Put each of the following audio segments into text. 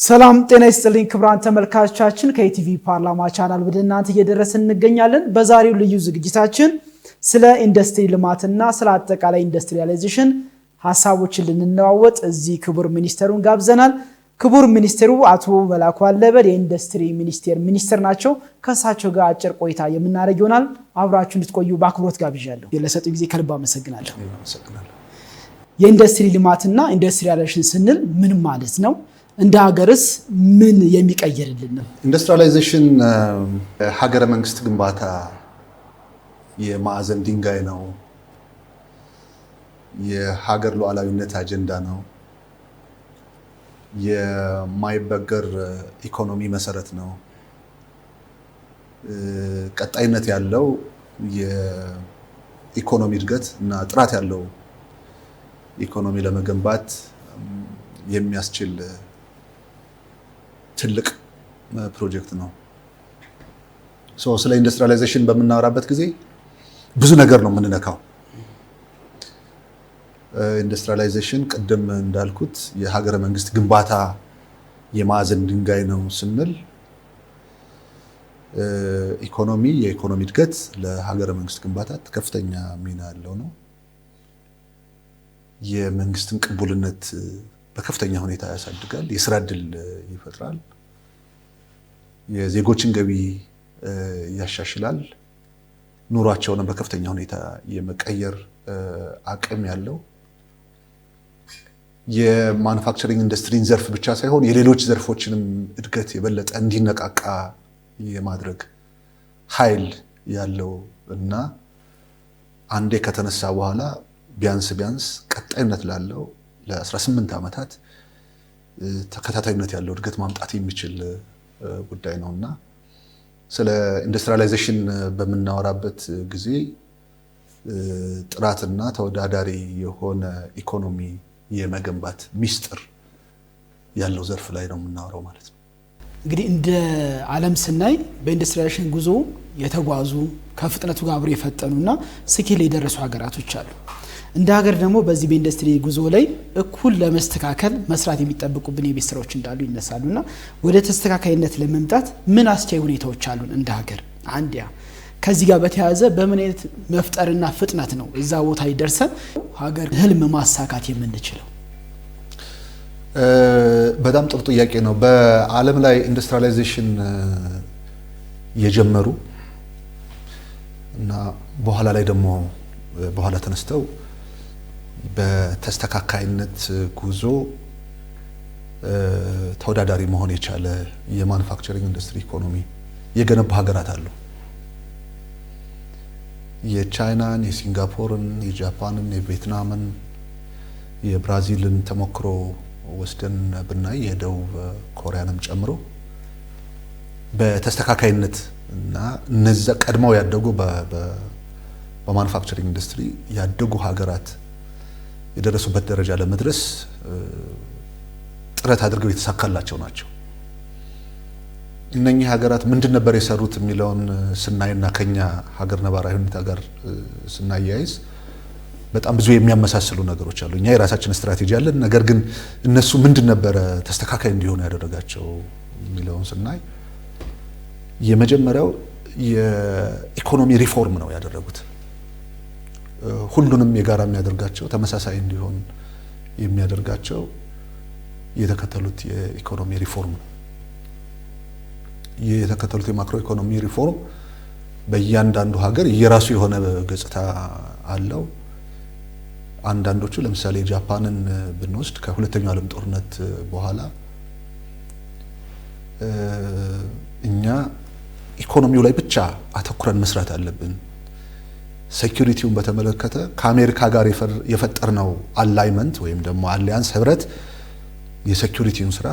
ሰላም ጤና ይስጥልኝ ክብራን ተመልካቾቻችን ከኢቲቪ ፓርላማ ቻናል ወደ እናንተ እየደረስን እንገኛለን። በዛሬው ልዩ ዝግጅታችን ስለ ኢንዱስትሪ ልማትና ስለ አጠቃላይ ኢንዱስትሪያላይዜሽን ሐሳቦችን ልንነዋወጥ እዚህ ክቡር ሚኒስተሩን ጋብዘናል። ክቡር ሚኒስተሩ አቶ መላኩ አለበል የኢንዱስትሪ ሚኒስተር ናቸው። ከሳቸው ጋር አጭር ቆይታ የምናደርግ ይሆናል። አብራችሁ እንድትቆዩ በአክብሮት ጋብዣለሁ። ለሰጡ ጊዜ ከልብ አመሰግናለሁ። የኢንዱስትሪ ልማትና ኢንዱስትሪያላይዜሽን ስንል ምን ማለት ነው? እንደ ሀገርስ ምን የሚቀየርልን ነው? ኢንዱስትሪያላይዜሽን ሀገረ መንግስት ግንባታ የማዕዘን ድንጋይ ነው። የሀገር ሉዓላዊነት አጀንዳ ነው። የማይበገር ኢኮኖሚ መሰረት ነው። ቀጣይነት ያለው የኢኮኖሚ እድገት እና ጥራት ያለው ኢኮኖሚ ለመገንባት የሚያስችል ትልቅ ፕሮጀክት ነው። ስለ ኢንዱስትሪያላይዜሽን በምናወራበት ጊዜ ብዙ ነገር ነው የምንነካው። ኢንዱስትሪያላይዜሽን ቅድም እንዳልኩት የሀገረ መንግስት ግንባታ የማዕዘን ድንጋይ ነው ስንል የኢኮኖሚ እድገት ለሀገረ መንግስት ግንባታ ከፍተኛ ሚና ያለው ነው። የመንግስትን ቅቡልነት በከፍተኛ ሁኔታ ያሳድጋል፣ የስራ ዕድል ይፈጥራል፣ የዜጎችን ገቢ ያሻሽላል፣ ኑሯቸውን በከፍተኛ ሁኔታ የመቀየር አቅም ያለው የማኑፋክቸሪንግ ኢንዱስትሪን ዘርፍ ብቻ ሳይሆን የሌሎች ዘርፎችንም እድገት የበለጠ እንዲነቃቃ የማድረግ ኃይል ያለው እና አንዴ ከተነሳ በኋላ ቢያንስ ቀጣይነት ላለው ለ18 ዓመታት ተከታታይነት ያለው እድገት ማምጣት የሚችል ጉዳይ ነውና ስለ ኢንዱስትሪያላይዜሽን በምናወራበት ጊዜ ጥራትና ተወዳዳሪ የሆነ ኢኮኖሚ የመገንባት ሚስጥር ያለው ዘርፍ ላይ ነው የምናወራው ማለት ነው። እንግዲህ እንደ ዓለም ስናይ በኢንዱስትሪያላይዜሽን ጉዞ የተጓዙ ከፍጥነቱ ጋር አብረው የፈጠኑና ስኬት ላይ የደረሱ ሀገራቶች አሉ። እንደ ሀገር ደግሞ በዚህ በኢንዱስትሪ ጉዞ ላይ እኩል ለመስተካከል መስራት የሚጠብቁብን የቤት ስራዎች እንዳሉ ይነሳሉና ወደ ተስተካካይነት ለመምጣት ምን አስቻይ ሁኔታዎች አሉን እንደ ሀገር? አንዲያ ከዚህ ጋር በተያያዘ በምን አይነት መፍጠርና ፍጥነት ነው እዛ ቦታ ይደርሰን ሀገር ህልም ማሳካት የምንችለው? በጣም ጥሩ ጥያቄ ነው። በዓለም ላይ ኢንዱስትሪያላይዜሽን የጀመሩ እና በኋላ ላይ ደግሞ በኋላ ተነስተው በተስተካካይነት ጉዞ ተወዳዳሪ መሆን የቻለ የማኑፋክቸሪንግ ኢንዱስትሪ ኢኮኖሚ የገነቡ ሀገራት አሉ። የቻይናን፣ የሲንጋፖርን፣ የጃፓንን፣ የቪየትናምን፣ የብራዚልን ተሞክሮ ወስደን ብናይ የደቡብ ኮሪያንም ጨምሮ በተስተካካይነት እና እነዛ ቀድመው ያደጉ በማኑፋክቸሪንግ ኢንዱስትሪ ያደጉ ሀገራት የደረሱበት ደረጃ ለመድረስ ጥረት አድርገው የተሳካላቸው ናቸው። እነኚህ ሀገራት ምንድን ነበር የሰሩት የሚለውን ስናይና ከኛ ሀገር ነባራዊ ሁኔታ ጋር ስናያይዝ በጣም ብዙ የሚያመሳስሉ ነገሮች አሉ። እኛ የራሳችን ስትራቴጂ አለን፣ ነገር ግን እነሱ ምንድን ነበረ ተስተካካይ እንዲሆኑ ያደረጋቸው የሚለውን ስናይ የመጀመሪያው የኢኮኖሚ ሪፎርም ነው ያደረጉት። ሁሉንም የጋራ የሚያደርጋቸው ተመሳሳይ እንዲሆን የሚያደርጋቸው የተከተሉት የኢኮኖሚ ሪፎርም ነው። የተከተሉት የማክሮ ኢኮኖሚ ሪፎርም በእያንዳንዱ ሀገር የራሱ የሆነ ገጽታ አለው። አንዳንዶቹ ለምሳሌ ጃፓንን ብንወስድ ከሁለተኛው ዓለም ጦርነት በኋላ እኛ ኢኮኖሚው ላይ ብቻ አተኩረን መስራት አለብን፣ ሴኩሪቲውን በተመለከተ ከአሜሪካ ጋር የፈጠርነው አላይመንት ወይም ደግሞ አሊያንስ ህብረት የሴኩሪቲውን ስራ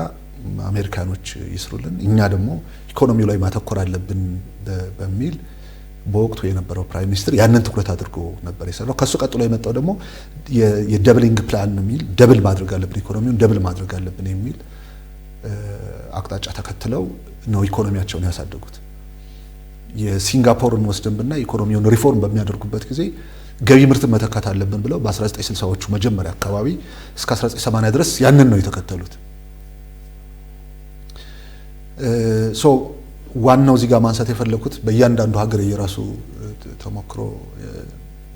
አሜሪካኖች ይስሩልን፣ እኛ ደግሞ ኢኮኖሚው ላይ ማተኮር አለብን በሚል በወቅቱ የነበረው ፕራይም ሚኒስትር ያንን ትኩረት አድርጎ ነበር የሰራው። ከሱ ቀጥሎ የመጣው ደግሞ የደብሊንግ ፕላን የሚል ደብል ማድረግ አለብን፣ ኢኮኖሚውን ደብል ማድረግ አለብን የሚል አቅጣጫ ተከትለው ነው ኢኮኖሚያቸውን ያሳደጉት። የሲንጋፖርን ወስደን ብናይ ኢኮኖሚውን ሪፎርም በሚያደርጉበት ጊዜ ገቢ ምርትን መተካት አለብን ብለው በ1960ዎቹ መጀመሪያ አካባቢ እስከ 1980 ድረስ ያንን ነው የተከተሉት። ዋናው እዚህ ጋር ማንሳት የፈለኩት በእያንዳንዱ ሀገር የራሱ ተሞክሮ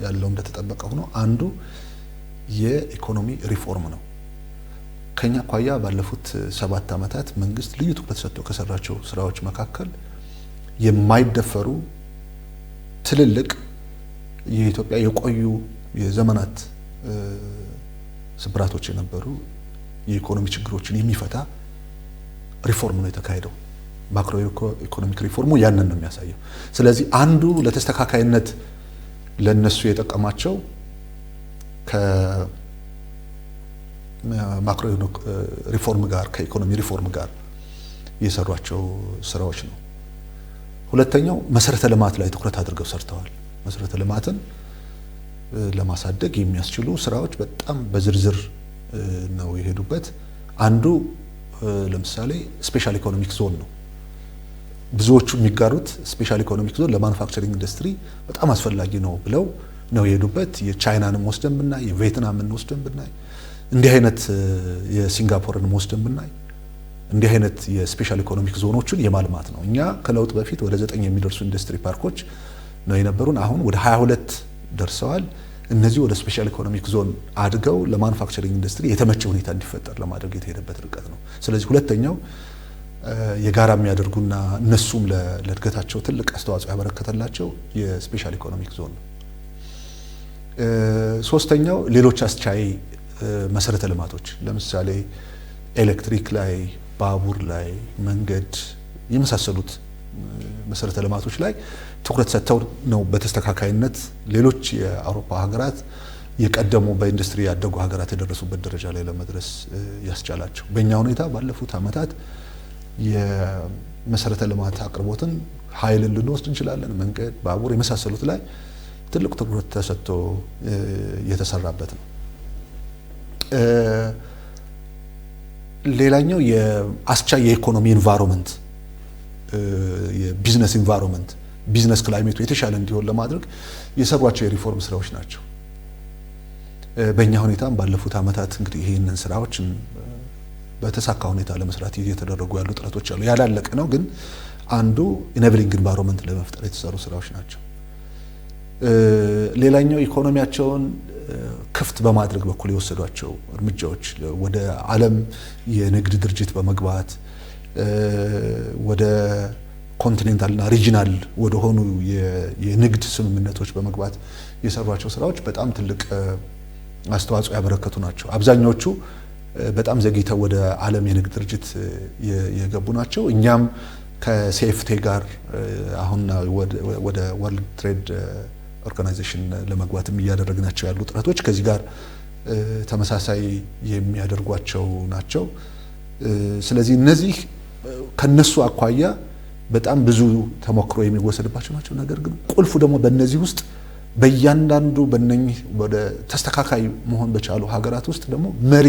ያለው እንደተጠበቀ ሆኖ አንዱ የኢኮኖሚ ሪፎርም ነው። ከኛ አኳያ ባለፉት 7 ዓመታት መንግስት ልዩ ትኩረት ሰጥቶ ከሰራቸው ስራዎች መካከል የማይደፈሩ ትልልቅ የኢትዮጵያ የቆዩ የዘመናት ስብራቶች የነበሩ የኢኮኖሚ ችግሮችን የሚፈታ ሪፎርም ነው የተካሄደው። ማክሮ ኢኮኖሚክ ሪፎርሙ ያንን ነው የሚያሳየው። ስለዚህ አንዱ ለተስተካካይነት ለነሱ የጠቀማቸው ከማክሮ ሪፎርም ጋር ከኢኮኖሚ ሪፎርም ጋር የሰሯቸው ስራዎች ነው። ሁለተኛው መሰረተ ልማት ላይ ትኩረት አድርገው ሰርተዋል። መሰረተ ልማትን ለማሳደግ የሚያስችሉ ስራዎች በጣም በዝርዝር ነው የሄዱበት። አንዱ ለምሳሌ ስፔሻል ኢኮኖሚክ ዞን ነው። ብዙዎቹ የሚጋሩት ስፔሻል ኢኮኖሚክ ዞን ለማኑፋክቸሪንግ ኢንዱስትሪ በጣም አስፈላጊ ነው ብለው ነው የሄዱበት። የቻይናንም ወስደን ብናይ፣ የቪየትናምን ወስደን ብናይ፣ እንዲህ አይነት የሲንጋፖርን ወስደን ብናይ እንዲህ አይነት የስፔሻል ኢኮኖሚክ ዞኖችን የማልማት ነው። እኛ ከለውጥ በፊት ወደ 9 የሚደርሱ ኢንዱስትሪ ፓርኮች ነው የነበሩን። አሁን ወደ 22 ደርሰዋል። እነዚህ ወደ ስፔሻል ኢኮኖሚክ ዞን አድገው ለማኑፋክቸሪንግ ኢንዱስትሪ የተመቸ ሁኔታ እንዲፈጠር ለማድረግ የተሄደበት ርቀት ነው። ስለዚህ ሁለተኛው የጋራ የሚያደርጉና እነሱም ለእድገታቸው ትልቅ አስተዋጽኦ ያበረከተላቸው የስፔሻል ኢኮኖሚክ ዞን ነው። ሶስተኛው ሌሎች አስቻይ መሰረተ ልማቶች ለምሳሌ ኤሌክትሪክ ላይ፣ ባቡር ላይ፣ መንገድ የመሳሰሉት መሰረተ ልማቶች ላይ ትኩረት ሰጥተው ነው በተስተካካይነት ሌሎች የአውሮፓ ሀገራት የቀደሙ በኢንዱስትሪ ያደጉ ሀገራት የደረሱበት ደረጃ ላይ ለመድረስ ያስቻላቸው። በእኛ ሁኔታ ባለፉት ዓመታት የመሰረተ ልማት አቅርቦትን ኃይልን ልንወስድ እንችላለን። መንገድ፣ ባቡር የመሳሰሉት ላይ ትልቅ ትኩረት ተሰጥቶ የተሰራበት ነው። ሌላኛው የአስቻይ የኢኮኖሚ ኢንቫይሮንመንት የቢዝነስ ኢንቫይሮንመንት ቢዝነስ ክላይሜቱ የተሻለ እንዲሆን ለማድረግ የሰሯቸው የሪፎርም ስራዎች ናቸው። በእኛ ሁኔታም ባለፉት ዓመታት እንግዲህ ይህንን ስራዎችን በተሳካ ሁኔታ ለመስራት እየተደረጉ ያሉ ጥረቶች አሉ። ያላለቀ ነው ግን አንዱ ኢኔብሊንግ ኢንቫይሮንመንት ለመፍጠር የተሰሩ ስራዎች ናቸው። ሌላኛው ኢኮኖሚያቸውን ክፍት በማድረግ በኩል የወሰዷቸው እርምጃዎች ወደ ዓለም የንግድ ድርጅት በመግባት ወደ ኮንቲኔንታልና ሪጂናል ወደ ሆኑ የንግድ ስምምነቶች በመግባት የሰሯቸው ስራዎች በጣም ትልቅ አስተዋጽኦ ያበረከቱ ናቸው። አብዛኞቹ በጣም ዘግይተው ወደ ዓለም የንግድ ድርጅት የገቡ ናቸው። እኛም ከሲኤፍቲ ጋር አሁን ወደ ወርልድ ትሬድ ኦርጋናይዜሽን ለመግባትም እያደረግናቸው ያሉ ጥረቶች ከዚህ ጋር ተመሳሳይ የሚያደርጓቸው ናቸው። ስለዚህ እነዚህ ከነሱ አኳያ በጣም ብዙ ተሞክሮ የሚወሰድባቸው ናቸው። ነገር ግን ቁልፉ ደግሞ በእነዚህ ውስጥ በእያንዳንዱ በእነኚህ ወደ ተስተካካይ መሆን በቻሉ ሀገራት ውስጥ ደግሞ መሪ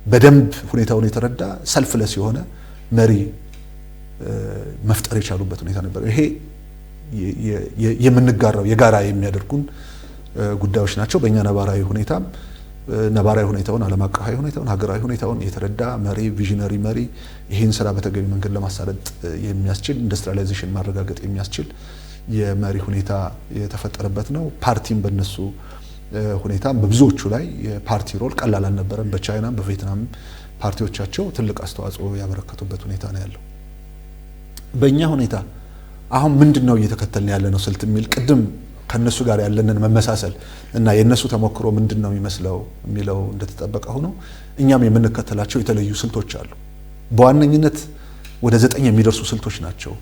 በደንብ ሁኔታውን የተረዳ ሰልፍለስ የሆነ መሪ መፍጠር የቻሉበት ሁኔታ ነበር። ይሄ የምንጋራው የጋራ የሚያደርጉን ጉዳዮች ናቸው። በእኛ ነባራዊ ሁኔታም ነባራዊ ሁኔታውን ዓለም አቀፋዊ ሁኔታውን ሀገራዊ ሁኔታውን የተረዳ መሪ ቪዥነሪ መሪ ይህን ስራ በተገቢ መንገድ ለማሳለጥ የሚያስችል ኢንዱስትሪያላይዜሽን ማረጋገጥ የሚያስችል የመሪ ሁኔታ የተፈጠረበት ነው። ፓርቲም በነሱ ሁኔታ በብዙዎቹ ላይ የፓርቲ ሮል ቀላል አልነበረም። በቻይናም በቪየትናም ፓርቲዎቻቸው ትልቅ አስተዋጽኦ ያበረከቱበት ሁኔታ ነው ያለው። በእኛ ሁኔታ አሁን ምንድነው እየተከተልን ያለ ነው ስልት የሚል ቅድም ከነሱ ጋር ያለንን መመሳሰል እና የነሱ ተሞክሮ ምንድነው የሚመስለው የሚለው እንደተጠበቀ ሆኖ እኛም የምንከተላቸው የተለዩ ስልቶች አሉ። በዋነኝነት ወደ 9 የሚደርሱ ስልቶች ናቸው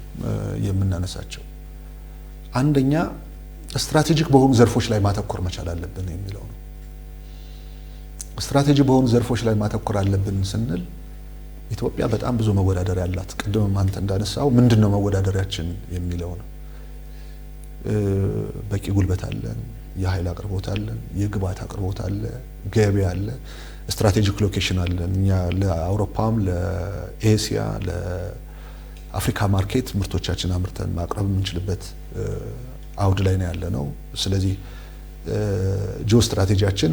የምናነሳቸው። አንደኛ ስትራቴጂክ በሆኑ ዘርፎች ላይ ማተኮር መቻል አለብን የሚለው ነው። ስትራቴጂ በሆኑ ዘርፎች ላይ ማተኮር አለብን ስንል ኢትዮጵያ በጣም ብዙ መወዳደሪያ ያላት፣ ቅድም አንተ እንዳነሳው ምንድነው መወዳደሪያችን የሚለው ነው። በቂ ጉልበት አለን፣ የኃይል አቅርቦት አለን፣ የግብአት አቅርቦት አለ፣ ገበያ አለ፣ ስትራቴጂክ ሎኬሽን አለን። እኛ ለአውሮፓም ለኤሲያ ለአፍሪካ ማርኬት ምርቶቻችን አምርተን ማቅረብ የምንችልበት አውድ ላይ ነው ያለ ነው። ስለዚህ ጂኦ ስትራቴጂያችን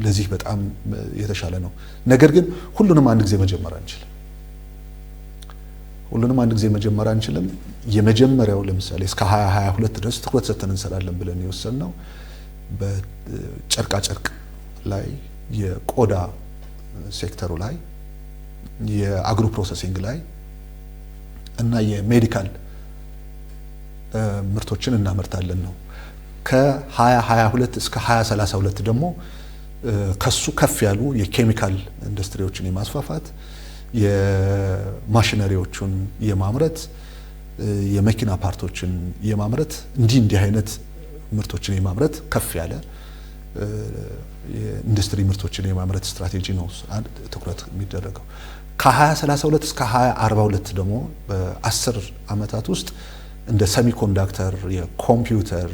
ለዚህ በጣም የተሻለ ነው። ነገር ግን ሁሉንም አንድ ጊዜ መጀመር አንችልም። ሁሉንም አንድ ጊዜ መጀመር አንችልም። የመጀመሪያው ለምሳሌ እስከ 2022 ድረስ ትኩረት ሰጥተን እንሰራለን ብለን የወሰንነው በጨርቃ ጨርቅ ላይ፣ የቆዳ ሴክተሩ ላይ፣ የአግሮ ፕሮሰሲንግ ላይ እና የሜዲካል ምርቶችን እናመርታለን ነው። ከ2022 እስከ 2032 ደግሞ ከሱ ከፍ ያሉ የኬሚካል ኢንዱስትሪዎችን የማስፋፋት፣ የማሽነሪዎችን የማምረት፣ የመኪና ፓርቶችን የማምረት እንዲህ አይነት ምርቶችን የማምረት ከፍ ያለ የኢንዱስትሪ ምርቶችን የማምረት ስትራቴጂ ነው ትኩረት የሚደረገው። ከ2032 እስከ 2042 ደግሞ በ10 ዓመታት ውስጥ እንደ ሰሚኮንዳክተር፣ የኮምፒውተር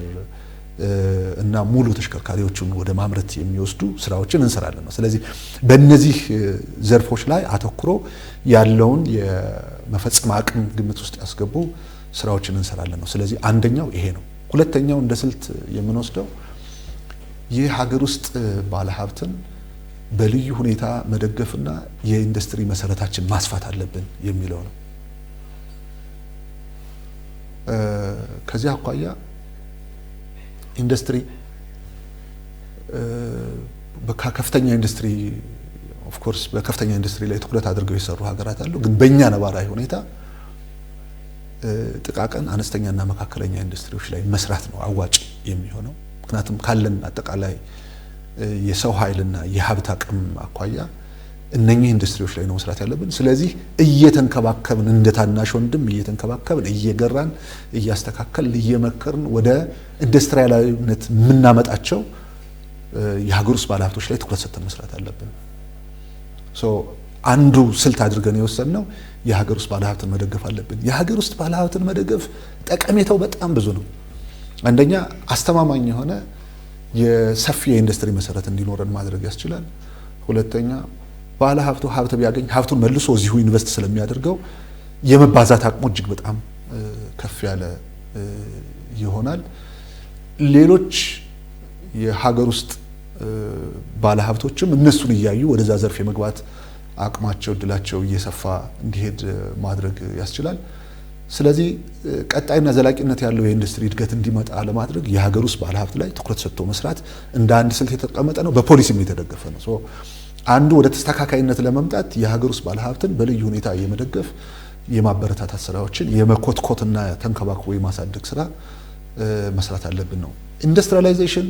እና ሙሉ ተሽከርካሪዎችን ወደ ማምረት የሚወስዱ ስራዎችን እንሰራለን ነው። ስለዚህ በእነዚህ ዘርፎች ላይ አተኩሮ ያለውን የመፈጸም አቅም ግምት ውስጥ ያስገቡ ስራዎችን እንሰራለን ነው። ስለዚህ አንደኛው ይሄ ነው። ሁለተኛው እንደ ስልት የምንወስደው ይህ ሀገር ውስጥ ባለሀብትን በልዩ ሁኔታ መደገፍና የኢንዱስትሪ መሰረታችን ማስፋት አለብን የሚለው ነው። ከዚህ አኳያ ኢንዱስትሪ በከፍተኛ ኢንዱስትሪ ኦፍ ኮርስ በከፍተኛ ኢንዱስትሪ ላይ ትኩረት አድርገው የሰሩ ሀገራት አሉ። ግን በእኛ ነባራዊ ሁኔታ ጥቃቅን አነስተኛና መካከለኛ ኢንዱስትሪዎች ላይ መስራት ነው አዋጭ የሚሆነው። ምክንያቱም ካለን አጠቃላይ የሰው ኃይልና የሀብት አቅም አኳያ እነኚህ ኢንዱስትሪዎች ላይ ነው መስራት ያለብን። ስለዚህ እየተንከባከብን እንደ ታናሽ ወንድም እየተንከባከብን እየገራን እያስተካከልን እየመከርን ወደ ኢንዱስትሪያላዊነት የምናመጣቸው የሀገር ውስጥ ባለሀብቶች ላይ ትኩረት ሰጥተን መስራት አለብን። አንዱ ስልት አድርገን የወሰንነው የሀገር ውስጥ ባለሀብትን መደገፍ አለብን። የሀገር ውስጥ ባለሀብትን መደገፍ ጠቀሜታው በጣም ብዙ ነው። አንደኛ አስተማማኝ የሆነ የሰፊ የኢንዱስትሪ መሰረት እንዲኖረን ማድረግ ያስችላል። ሁለተኛ ባለሀብቱ ሀብት ቢያገኝ ሀብቱን መልሶ እዚሁ ኢንቨስት ስለሚያደርገው የመባዛት አቅሙ እጅግ በጣም ከፍ ያለ ይሆናል። ሌሎች የሀገር ውስጥ ባለሀብቶችም እነሱን እያዩ ወደዛ ዘርፍ የመግባት አቅማቸው እድላቸው እየሰፋ እንዲሄድ ማድረግ ያስችላል። ስለዚህ ቀጣይና ዘላቂነት ያለው የኢንዱስትሪ እድገት እንዲመጣ ለማድረግ የሀገር ውስጥ ባለሀብት ላይ ትኩረት ሰጥቶ መስራት እንደ አንድ ስልት የተቀመጠ ነው፣ በፖሊሲም የተደገፈ ነው። አንዱ ወደ ተስተካካይነት ለመምጣት የሀገር ውስጥ ባለሀብትን በልዩ ሁኔታ የመደገፍ የማበረታታት ስራዎችን የመኮትኮትና ተንከባክቦ የማሳደግ ስራ መስራት አለብን ነው። ኢንዱስትሪያላይዜሽን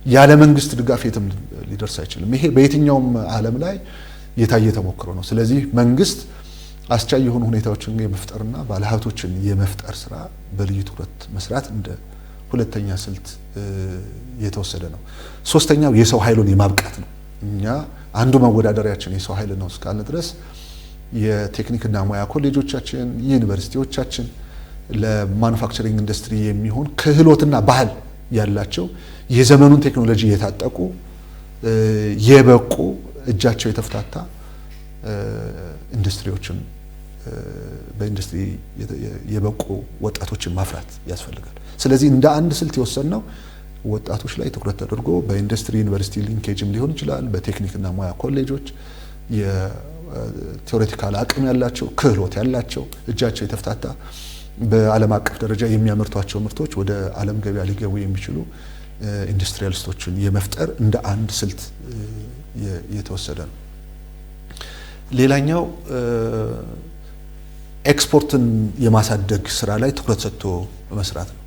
ያለ መንግስት ድጋፍ የትም ሊደርስ አይችልም። ይሄ በየትኛውም ዓለም ላይ የታየ ተሞክሮ ነው። ስለዚህ መንግስት አስቻይ የሆኑ ሁኔታዎችን የመፍጠርና ባለሀብቶችን የመፍጠር ስራ በልዩ ትኩረት መስራት እንደ ሁለተኛ ስልት የተወሰደ ነው። ሶስተኛው የሰው ኃይሉን የማብቃት ነው። እኛ አንዱ መወዳደሪያችን የሰው ኃይል ነው እስካለ ድረስ የቴክኒክና ሙያ ኮሌጆቻችን፣ ዩኒቨርሲቲዎቻችን ለማኑፋክቸሪንግ ኢንዱስትሪ የሚሆን ክህሎትና ባህል ያላቸው የዘመኑን ቴክኖሎጂ የታጠቁ የበቁ እጃቸው የተፍታታ ኢንዱስትሪዎችን በኢንዱስትሪ የበቁ ወጣቶችን ማፍራት ያስፈልጋል። ስለዚህ እንደ አንድ ስልት የወሰንነው ወጣቶች ላይ ትኩረት ተደርጎ በኢንዱስትሪ ዩኒቨርሲቲ ሊንኬጅም ሊሆን ይችላል፣ በቴክኒክና ሙያ ኮሌጆች የቴዎሬቲካል አቅም ያላቸው ክህሎት ያላቸው እጃቸው የተፍታታ በዓለም አቀፍ ደረጃ የሚያመርቷቸው ምርቶች ወደ ዓለም ገበያ ሊገቡ የሚችሉ ኢንዱስትሪያሊስቶችን የመፍጠር እንደ አንድ ስልት የተወሰደ ነው። ሌላኛው ኤክስፖርትን የማሳደግ ስራ ላይ ትኩረት ሰጥቶ መስራት ነው።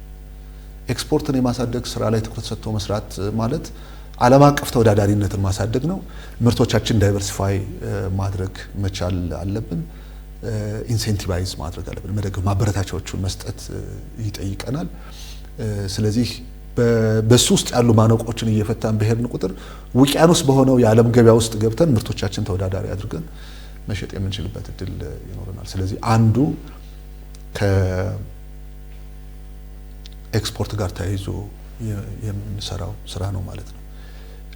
ኤክስፖርትን የማሳደግ ስራ ላይ ትኩረት ሰጥቶ መስራት ማለት ዓለም አቀፍ ተወዳዳሪነትን ማሳደግ ነው። ምርቶቻችን ዳይቨርሲፋይ ማድረግ መቻል አለብን። ኢንሴንቲቫይዝ ማድረግ አለብን። መደገፍ ማበረታቻዎቹን መስጠት ይጠይቀናል። ስለዚህ በሱ ውስጥ ያሉ ማነቆችን እየፈታን በሄድን ቁጥር ውቅያኖስ በሆነው የዓለም ገበያ ውስጥ ገብተን ምርቶቻችን ተወዳዳሪ አድርገን መሸጥ የምንችልበት እድል ይኖረናል። ስለዚህ አንዱ ከኤክስፖርት ጋር ተያይዞ የምንሰራው ስራ ነው ማለት ነው።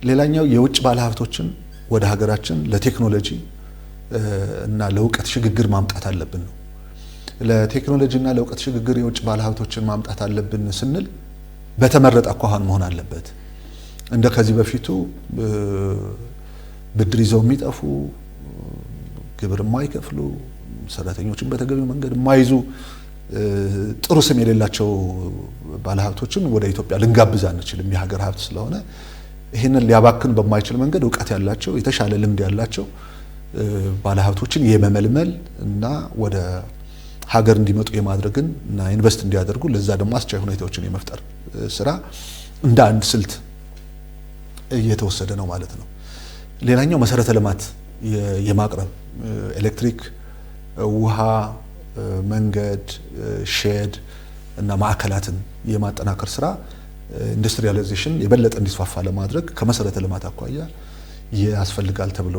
ሌላኛው የውጭ ባለሀብቶችን ወደ ሀገራችን ለቴክኖሎጂ እና ለእውቀት ሽግግር ማምጣት አለብን ነው። ለቴክኖሎጂ እና ለእውቀት ሽግግር የውጭ ባለሀብቶችን ማምጣት አለብን ስንል በተመረጠ አኳኋን መሆን አለበት። እንደ ከዚህ በፊቱ ብድር ይዘው የሚጠፉ ግብር የማይከፍሉ ሰራተኞችን በተገቢው መንገድ የማይዙ ጥሩ ስም የሌላቸው ባለሀብቶችን ወደ ኢትዮጵያ ልንጋብዝ አንችልም። የሀገር ሀብት ስለሆነ ይህንን ሊያባክን በማይችል መንገድ እውቀት ያላቸው የተሻለ ልምድ ያላቸው ባለሀብቶችን የመመልመል እና ወደ ሀገር እንዲመጡ የማድረግን እና ኢንቨስት እንዲያደርጉ ለዛ ደግሞ አስቻይ ሁኔታዎችን የመፍጠር ስራ እንደ አንድ ስልት እየተወሰደ ነው ማለት ነው። ሌላኛው መሰረተ ልማት የማቅረብ ኤሌክትሪክ፣ ውሃ፣ መንገድ፣ ሼድ እና ማዕከላትን የማጠናከር ስራ ኢንዱስትሪያላይዜሽን የበለጠ እንዲስፋፋ ለማድረግ ከመሰረተ ልማት አኳያ ያስፈልጋል ተብሎ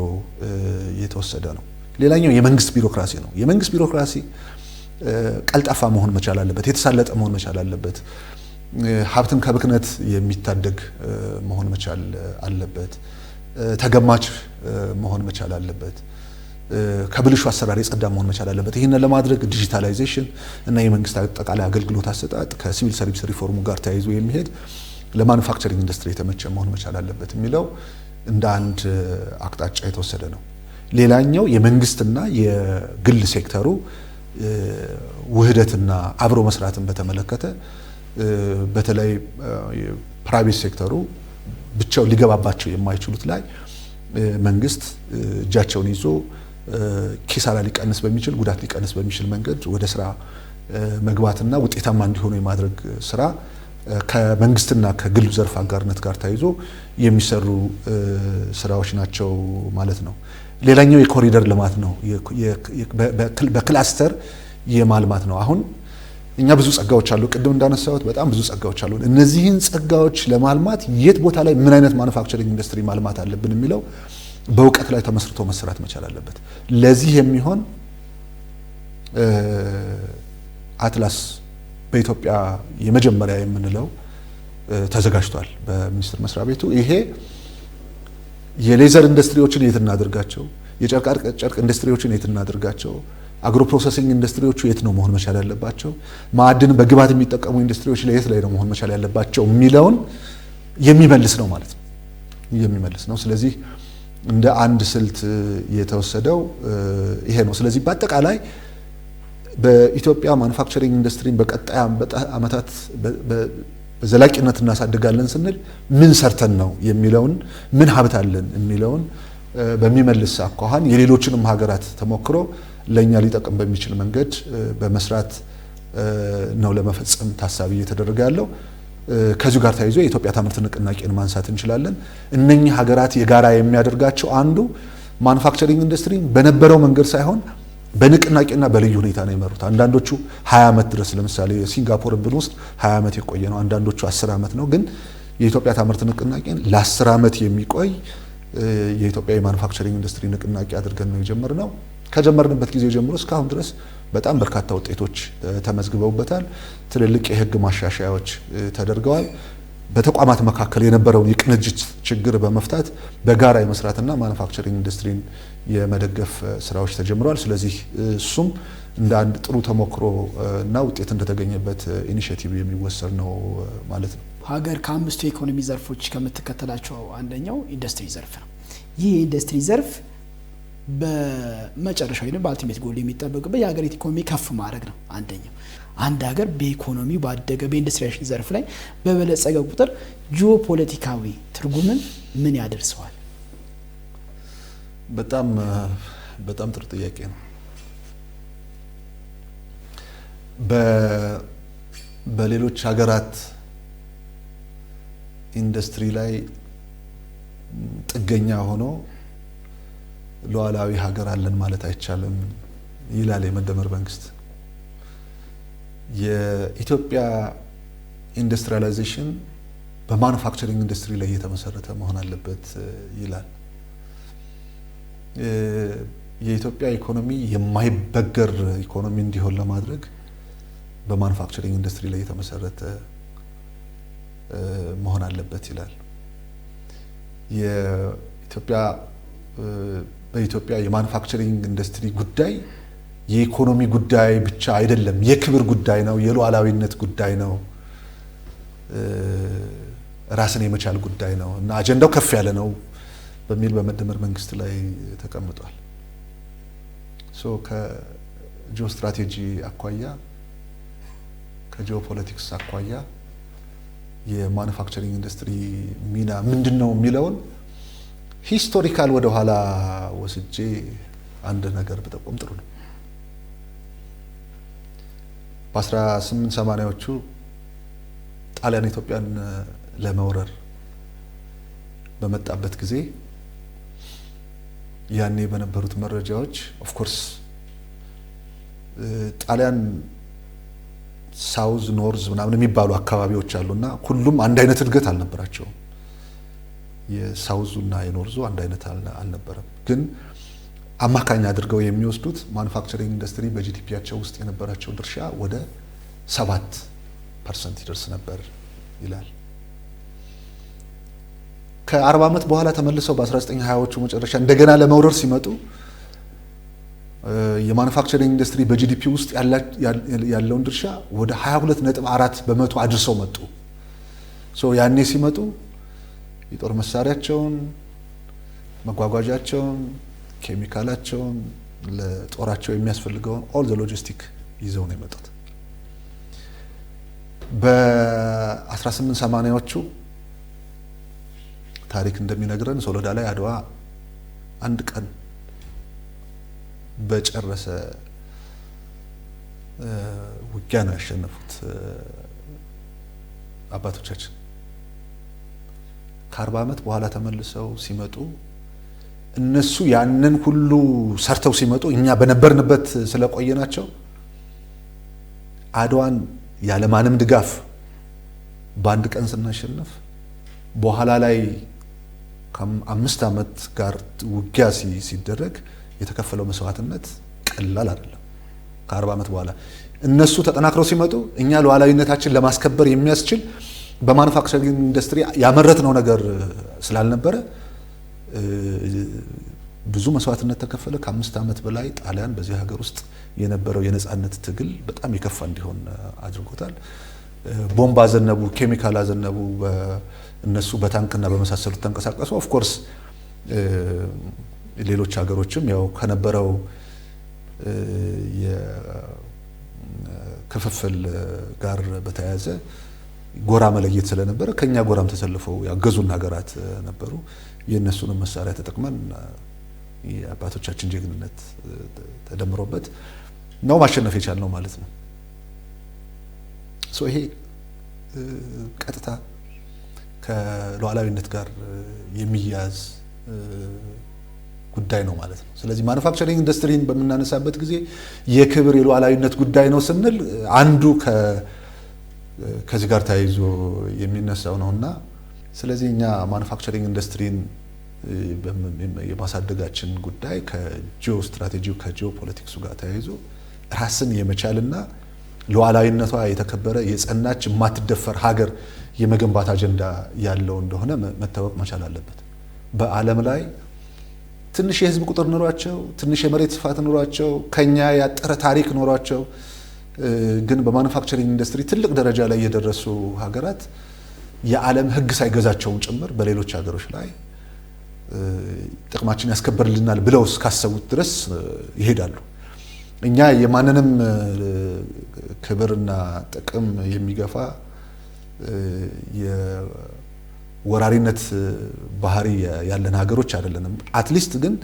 የተወሰደ ነው። ሌላኛው የመንግስት ቢሮክራሲ ነው። የመንግስት ቢሮክራሲ ቀልጣፋ መሆን መቻል አለበት፣ የተሳለጠ መሆን መቻል አለበት፣ ሀብትን ከብክነት የሚታደግ መሆን መቻል አለበት፣ ተገማች መሆን መቻል አለበት፣ ከብልሹ አሰራር የጸዳ መሆን መቻል አለበት። ይህንን ለማድረግ ዲጂታላይዜሽን እና የመንግስት አጠቃላይ አገልግሎት አሰጣጥ ከሲቪል ሰርቪስ ሪፎርሙ ጋር ተያይዞ የሚሄድ ለማኑፋክቸሪንግ ኢንዱስትሪ የተመቸ መሆን መቻል አለበት የሚለው እንደ አንድ አቅጣጫ የተወሰደ ነው። ሌላኛው የመንግስትና የግል ሴክተሩ ውህደትና አብሮ መስራትን በተመለከተ በተለይ ፕራይቬት ሴክተሩ ብቻው ሊገባባቸው የማይችሉት ላይ መንግስት እጃቸውን ይዞ ኪሳራ ሊቀንስ በሚችል ጉዳት ሊቀንስ በሚችል መንገድ ወደ ስራ መግባትና ውጤታማ እንዲሆኑ የማድረግ ስራ ከመንግስትና ከግሉ ዘርፍ አጋርነት ጋር ተያይዞ የሚሰሩ ስራዎች ናቸው ማለት ነው። ሌላኛው የኮሪደር ልማት ነው። በክላስተር የማልማት ነው። አሁን እኛ ብዙ ጸጋዎች አሉ፣ ቅድም እንዳነሳሁት በጣም ብዙ ጸጋዎች አሉ። እነዚህን ጸጋዎች ለማልማት የት ቦታ ላይ ምን አይነት ማኑፋክቸሪንግ ኢንዱስትሪ ማልማት አለብን የሚለው በእውቀት ላይ ተመስርቶ መሰራት መቻል አለበት። ለዚህ የሚሆን አትላስ በኢትዮጵያ የመጀመሪያ የምንለው ተዘጋጅቷል በሚኒስቴር መስሪያ ቤቱ። ይሄ የሌዘር ኢንዱስትሪዎችን የት እናድርጋቸው፣ የጨርቅ ኢንዱስትሪዎችን የት እናድርጋቸው፣ አግሮ ፕሮሰሲንግ ኢንዱስትሪዎቹ የት ነው መሆን መቻል ያለባቸው፣ ማዕድን በግብዓት የሚጠቀሙ ኢንዱስትሪዎች ለየት ላይ ነው መሆን መቻል ያለባቸው የሚለውን የሚመልስ ነው ማለት ነው፣ የሚመልስ ነው። ስለዚህ እንደ አንድ ስልት የተወሰደው ይሄ ነው። ስለዚህ በአጠቃላይ በኢትዮጵያ ማኑፋክቸሪንግ ኢንዱስትሪን በቀጣይ ዓመታት በዘላቂነት እናሳድጋለን ስንል ምን ሰርተን ነው የሚለውን ምን ሀብት አለን የሚለውን በሚመልስ አኳኋን የሌሎችንም ሀገራት ተሞክሮ ለኛ ሊጠቅም በሚችል መንገድ በመስራት ነው ለመፈጸም ታሳቢ እየተደረገ ያለው። ከዚሁ ጋር ተያይዞ የኢትዮጵያ ታምርት ንቅናቄን ማንሳት እንችላለን። እነኚህ ሀገራት የጋራ የሚያደርጋቸው አንዱ ማኑፋክቸሪንግ ኢንዱስትሪ በነበረው መንገድ ሳይሆን በንቅናቄና በልዩ ሁኔታ ነው የመሩት። አንዳንዶቹ 20 ዓመት ድረስ ለምሳሌ ሲንጋፖርን ብንወስድ 20 ዓመት የቆየ ነው። አንዳንዶቹ 10 ዓመት ነው። ግን የኢትዮጵያ ታምርት ንቅናቄን ለ10 ዓመት የሚቆይ የኢትዮጵያ የማኑፋክቸሪንግ ኢንዱስትሪ ንቅናቄ አድርገን ነው የጀመርነው። ከጀመርንበት ጊዜ ጀምሮ እስካሁን ድረስ በጣም በርካታ ውጤቶች ተመዝግበውበታል። ትልልቅ የህግ ማሻሻያዎች ተደርገዋል። በተቋማት መካከል የነበረውን የቅንጅት ችግር በመፍታት በጋራ የመስራትና ማኑፋክቸሪንግ ኢንዱስትሪን የመደገፍ ስራዎች ተጀምረዋል። ስለዚህ እሱም እንደ አንድ ጥሩ ተሞክሮ እና ውጤት እንደተገኘበት ኢኒሼቲቭ የሚወሰድ ነው ማለት ነው። ሀገር ከአምስቱ የኢኮኖሚ ዘርፎች ከምትከተላቸው አንደኛው ኢንዱስትሪ ዘርፍ ነው። ይህ የኢንዱስትሪ ዘርፍ በመጨረሻው ወይም በአልቲሜት ጎል የሚጠበቅበት የሀገሪቱ ኢኮኖሚ ከፍ ማድረግ ነው። አንደኛው አንድ ሀገር በኢኮኖሚው ባደገ በኢንዱስትሪያል ዘርፍ ላይ በበለጸገ ቁጥር ጂኦፖለቲካዊ ትርጉምን ምን ያደርሰዋል? በጣም ጥሩ ጥያቄ ነው። በሌሎች ሀገራት ኢንዱስትሪ ላይ ጥገኛ ሆኖ ሉዓላዊ ሀገር አለን ማለት አይቻልም ይላል የመደመር መንግስት። የኢትዮጵያ ኢንዱስትሪያላይዜሽን በማኑፋክቸሪንግ ኢንዱስትሪ ላይ የተመሰረተ መሆን አለበት ይላል። የኢትዮጵያ ኢኮኖሚ የማይበገር ኢኮኖሚ እንዲሆን ለማድረግ በማኑፋክቸሪንግ ኢንዱስትሪ ላይ የተመሰረተ መሆን አለበት ይላል። በኢትዮጵያ የማኑፋክቸሪንግ ኢንዱስትሪ ጉዳይ የኢኮኖሚ ጉዳይ ብቻ አይደለም፣ የክብር ጉዳይ ነው፣ የሉዓላዊነት ጉዳይ ነው፣ ራስን የመቻል ጉዳይ ነው እና አጀንዳው ከፍ ያለ ነው በሚል በመደመር መንግስት ላይ ተቀምጧል። ከጂኦ ስትራቴጂ አኳያ ከጂኦ ፖለቲክስ አኳያ የማኑፋክቸሪንግ ኢንዱስትሪ ሚና ምንድነው የሚለውን ሂስቶሪካል ወደ ኋላ ወስጄ አንድ ነገር በጠቆም ጥሩ ነው። በ1880ዎቹ ጣሊያን ኢትዮጵያን ለመውረር በመጣበት ጊዜ ያኔ በነበሩት መረጃዎች ኦፍ ኮርስ ጣሊያን ሳውዝ ኖርዝ ምናምን የሚባሉ አካባቢዎች አሉና ሁሉም አንድ አይነት እድገት አልነበራቸውም። የሳውዙና የኖርዙ አንድ አይነት አልነበረም። ግን አማካኝ አድርገው የሚወስዱት ማኑፋክቸሪንግ ኢንዱስትሪ በጂዲፒያቸው ውስጥ የነበራቸው ድርሻ ወደ 7% ይደርስ ነበር ይላል። ከ40 ዓመት በኋላ ተመልሰው በ1920ዎቹ መጨረሻ እንደገና ለመውረር ሲመጡ የማኑፋክቸሪንግ ኢንዱስትሪ በጂዲፒ ውስጥ ያለውን ድርሻ ወደ 22.4% አድርሰው መጡ። ያኔ ሲመጡ የጦር መሳሪያቸውን፣ መጓጓዣቸውን፣ ኬሚካላቸውን ለጦራቸው የሚያስፈልገውን ኦል ዘ ሎጂስቲክ ይዘው ነው የመጡት። በ1880ዎቹ ታሪክ እንደሚነግረን ሶሎዳ ላይ አድዋ አንድ ቀን በጨረሰ ውጊያ ነው ያሸነፉት አባቶቻችን። ከ40 ዓመት በኋላ ተመልሰው ሲመጡ እነሱ ያንን ሁሉ ሰርተው ሲመጡ እኛ በነበርንበት ስለቆየናቸው አድዋን ያለማንም ድጋፍ በአንድ ቀን ስናሸነፍ በኋላ ላይ ከ5 ዓመት ጋር ውጊያ ሲደረግ የተከፈለው መስዋዕትነት ቀላል አይደለም። ከ40 ዓመት በኋላ እነሱ ተጠናክረው ሲመጡ እኛ ሉዓላዊነታችን ለማስከበር የሚያስችል በማኑፋክቸሪንግ ኢንዱስትሪ ያመረትነው ነገር ስላልነበረ ብዙ መስዋዕትነት ተከፈለ። ከ5 ዓመት በላይ ጣሊያን በዚህ ሀገር ውስጥ የነበረው የነጻነት ትግል በጣም የከፋ እንዲሆን አድርጎታል። ቦምብ አዘነቡ፣ ኬሚካል አዘነቡ። እነሱ በታንክና በመሳሰሉት ተንቀሳቀሱ። ኦፍ ኮርስ ሌሎች ሀገሮችም ያው ከነበረው የክፍፍል ጋር በተያያዘ ጎራ መለየት ስለነበረ ከኛ ጎራም ተሰልፈው ያገዙን ሀገራት ነበሩ። የነሱንም መሳሪያ ተጠቅመን የአባቶቻችን ጀግንነት ተደምሮበት ነው ማሸነፍ የቻልነው ማለት ነው። ይሄ ቀጥታ ከሉዓላዊነት ጋር የሚያዝ ጉዳይ ነው ማለት ነው። ስለዚህ ማኑፋክቸሪንግ ኢንዱስትሪን በምናነሳበት ጊዜ የክብር የሉዓላዊነት ጉዳይ ነው ስንል አንዱ ከዚህ ጋር ተያይዞ የሚነሳው ነውና ስለዚህ እኛ ማኑፋክቸሪንግ ኢንዱስትሪን የማሳደጋችን ጉዳይ ከጂኦ ስትራቴጂው ከጂኦ ፖለቲክሱ ጋር ተያይዞ ራስን የመቻልና ሉዓላዊነቷ የተከበረ የጸናች የማትደፈር ሀገር የመገንባት አጀንዳ ያለው እንደሆነ መታወቅ መቻል አለበት። በዓለም ላይ ትንሽ የህዝብ ቁጥር ኖሯቸው ትንሽ የመሬት ስፋት ኖሯቸው ከኛ ያጠረ ታሪክ ኖሯቸው ግን በማኑፋክቸሪንግ ኢንዱስትሪ ትልቅ ደረጃ ላይ የደረሱ ሀገራት የዓለም ሕግ ሳይገዛቸውን ጭምር በሌሎች ሀገሮች ላይ ጥቅማችን ያስከብርልናል ብለው እስካሰቡት ድረስ ይሄዳሉ። እኛ የማንንም ክብርና ጥቅም የሚገፋ የወራሪነት ባህሪ ያለን ሀገሮች አይደለንም። አትሊስት ግን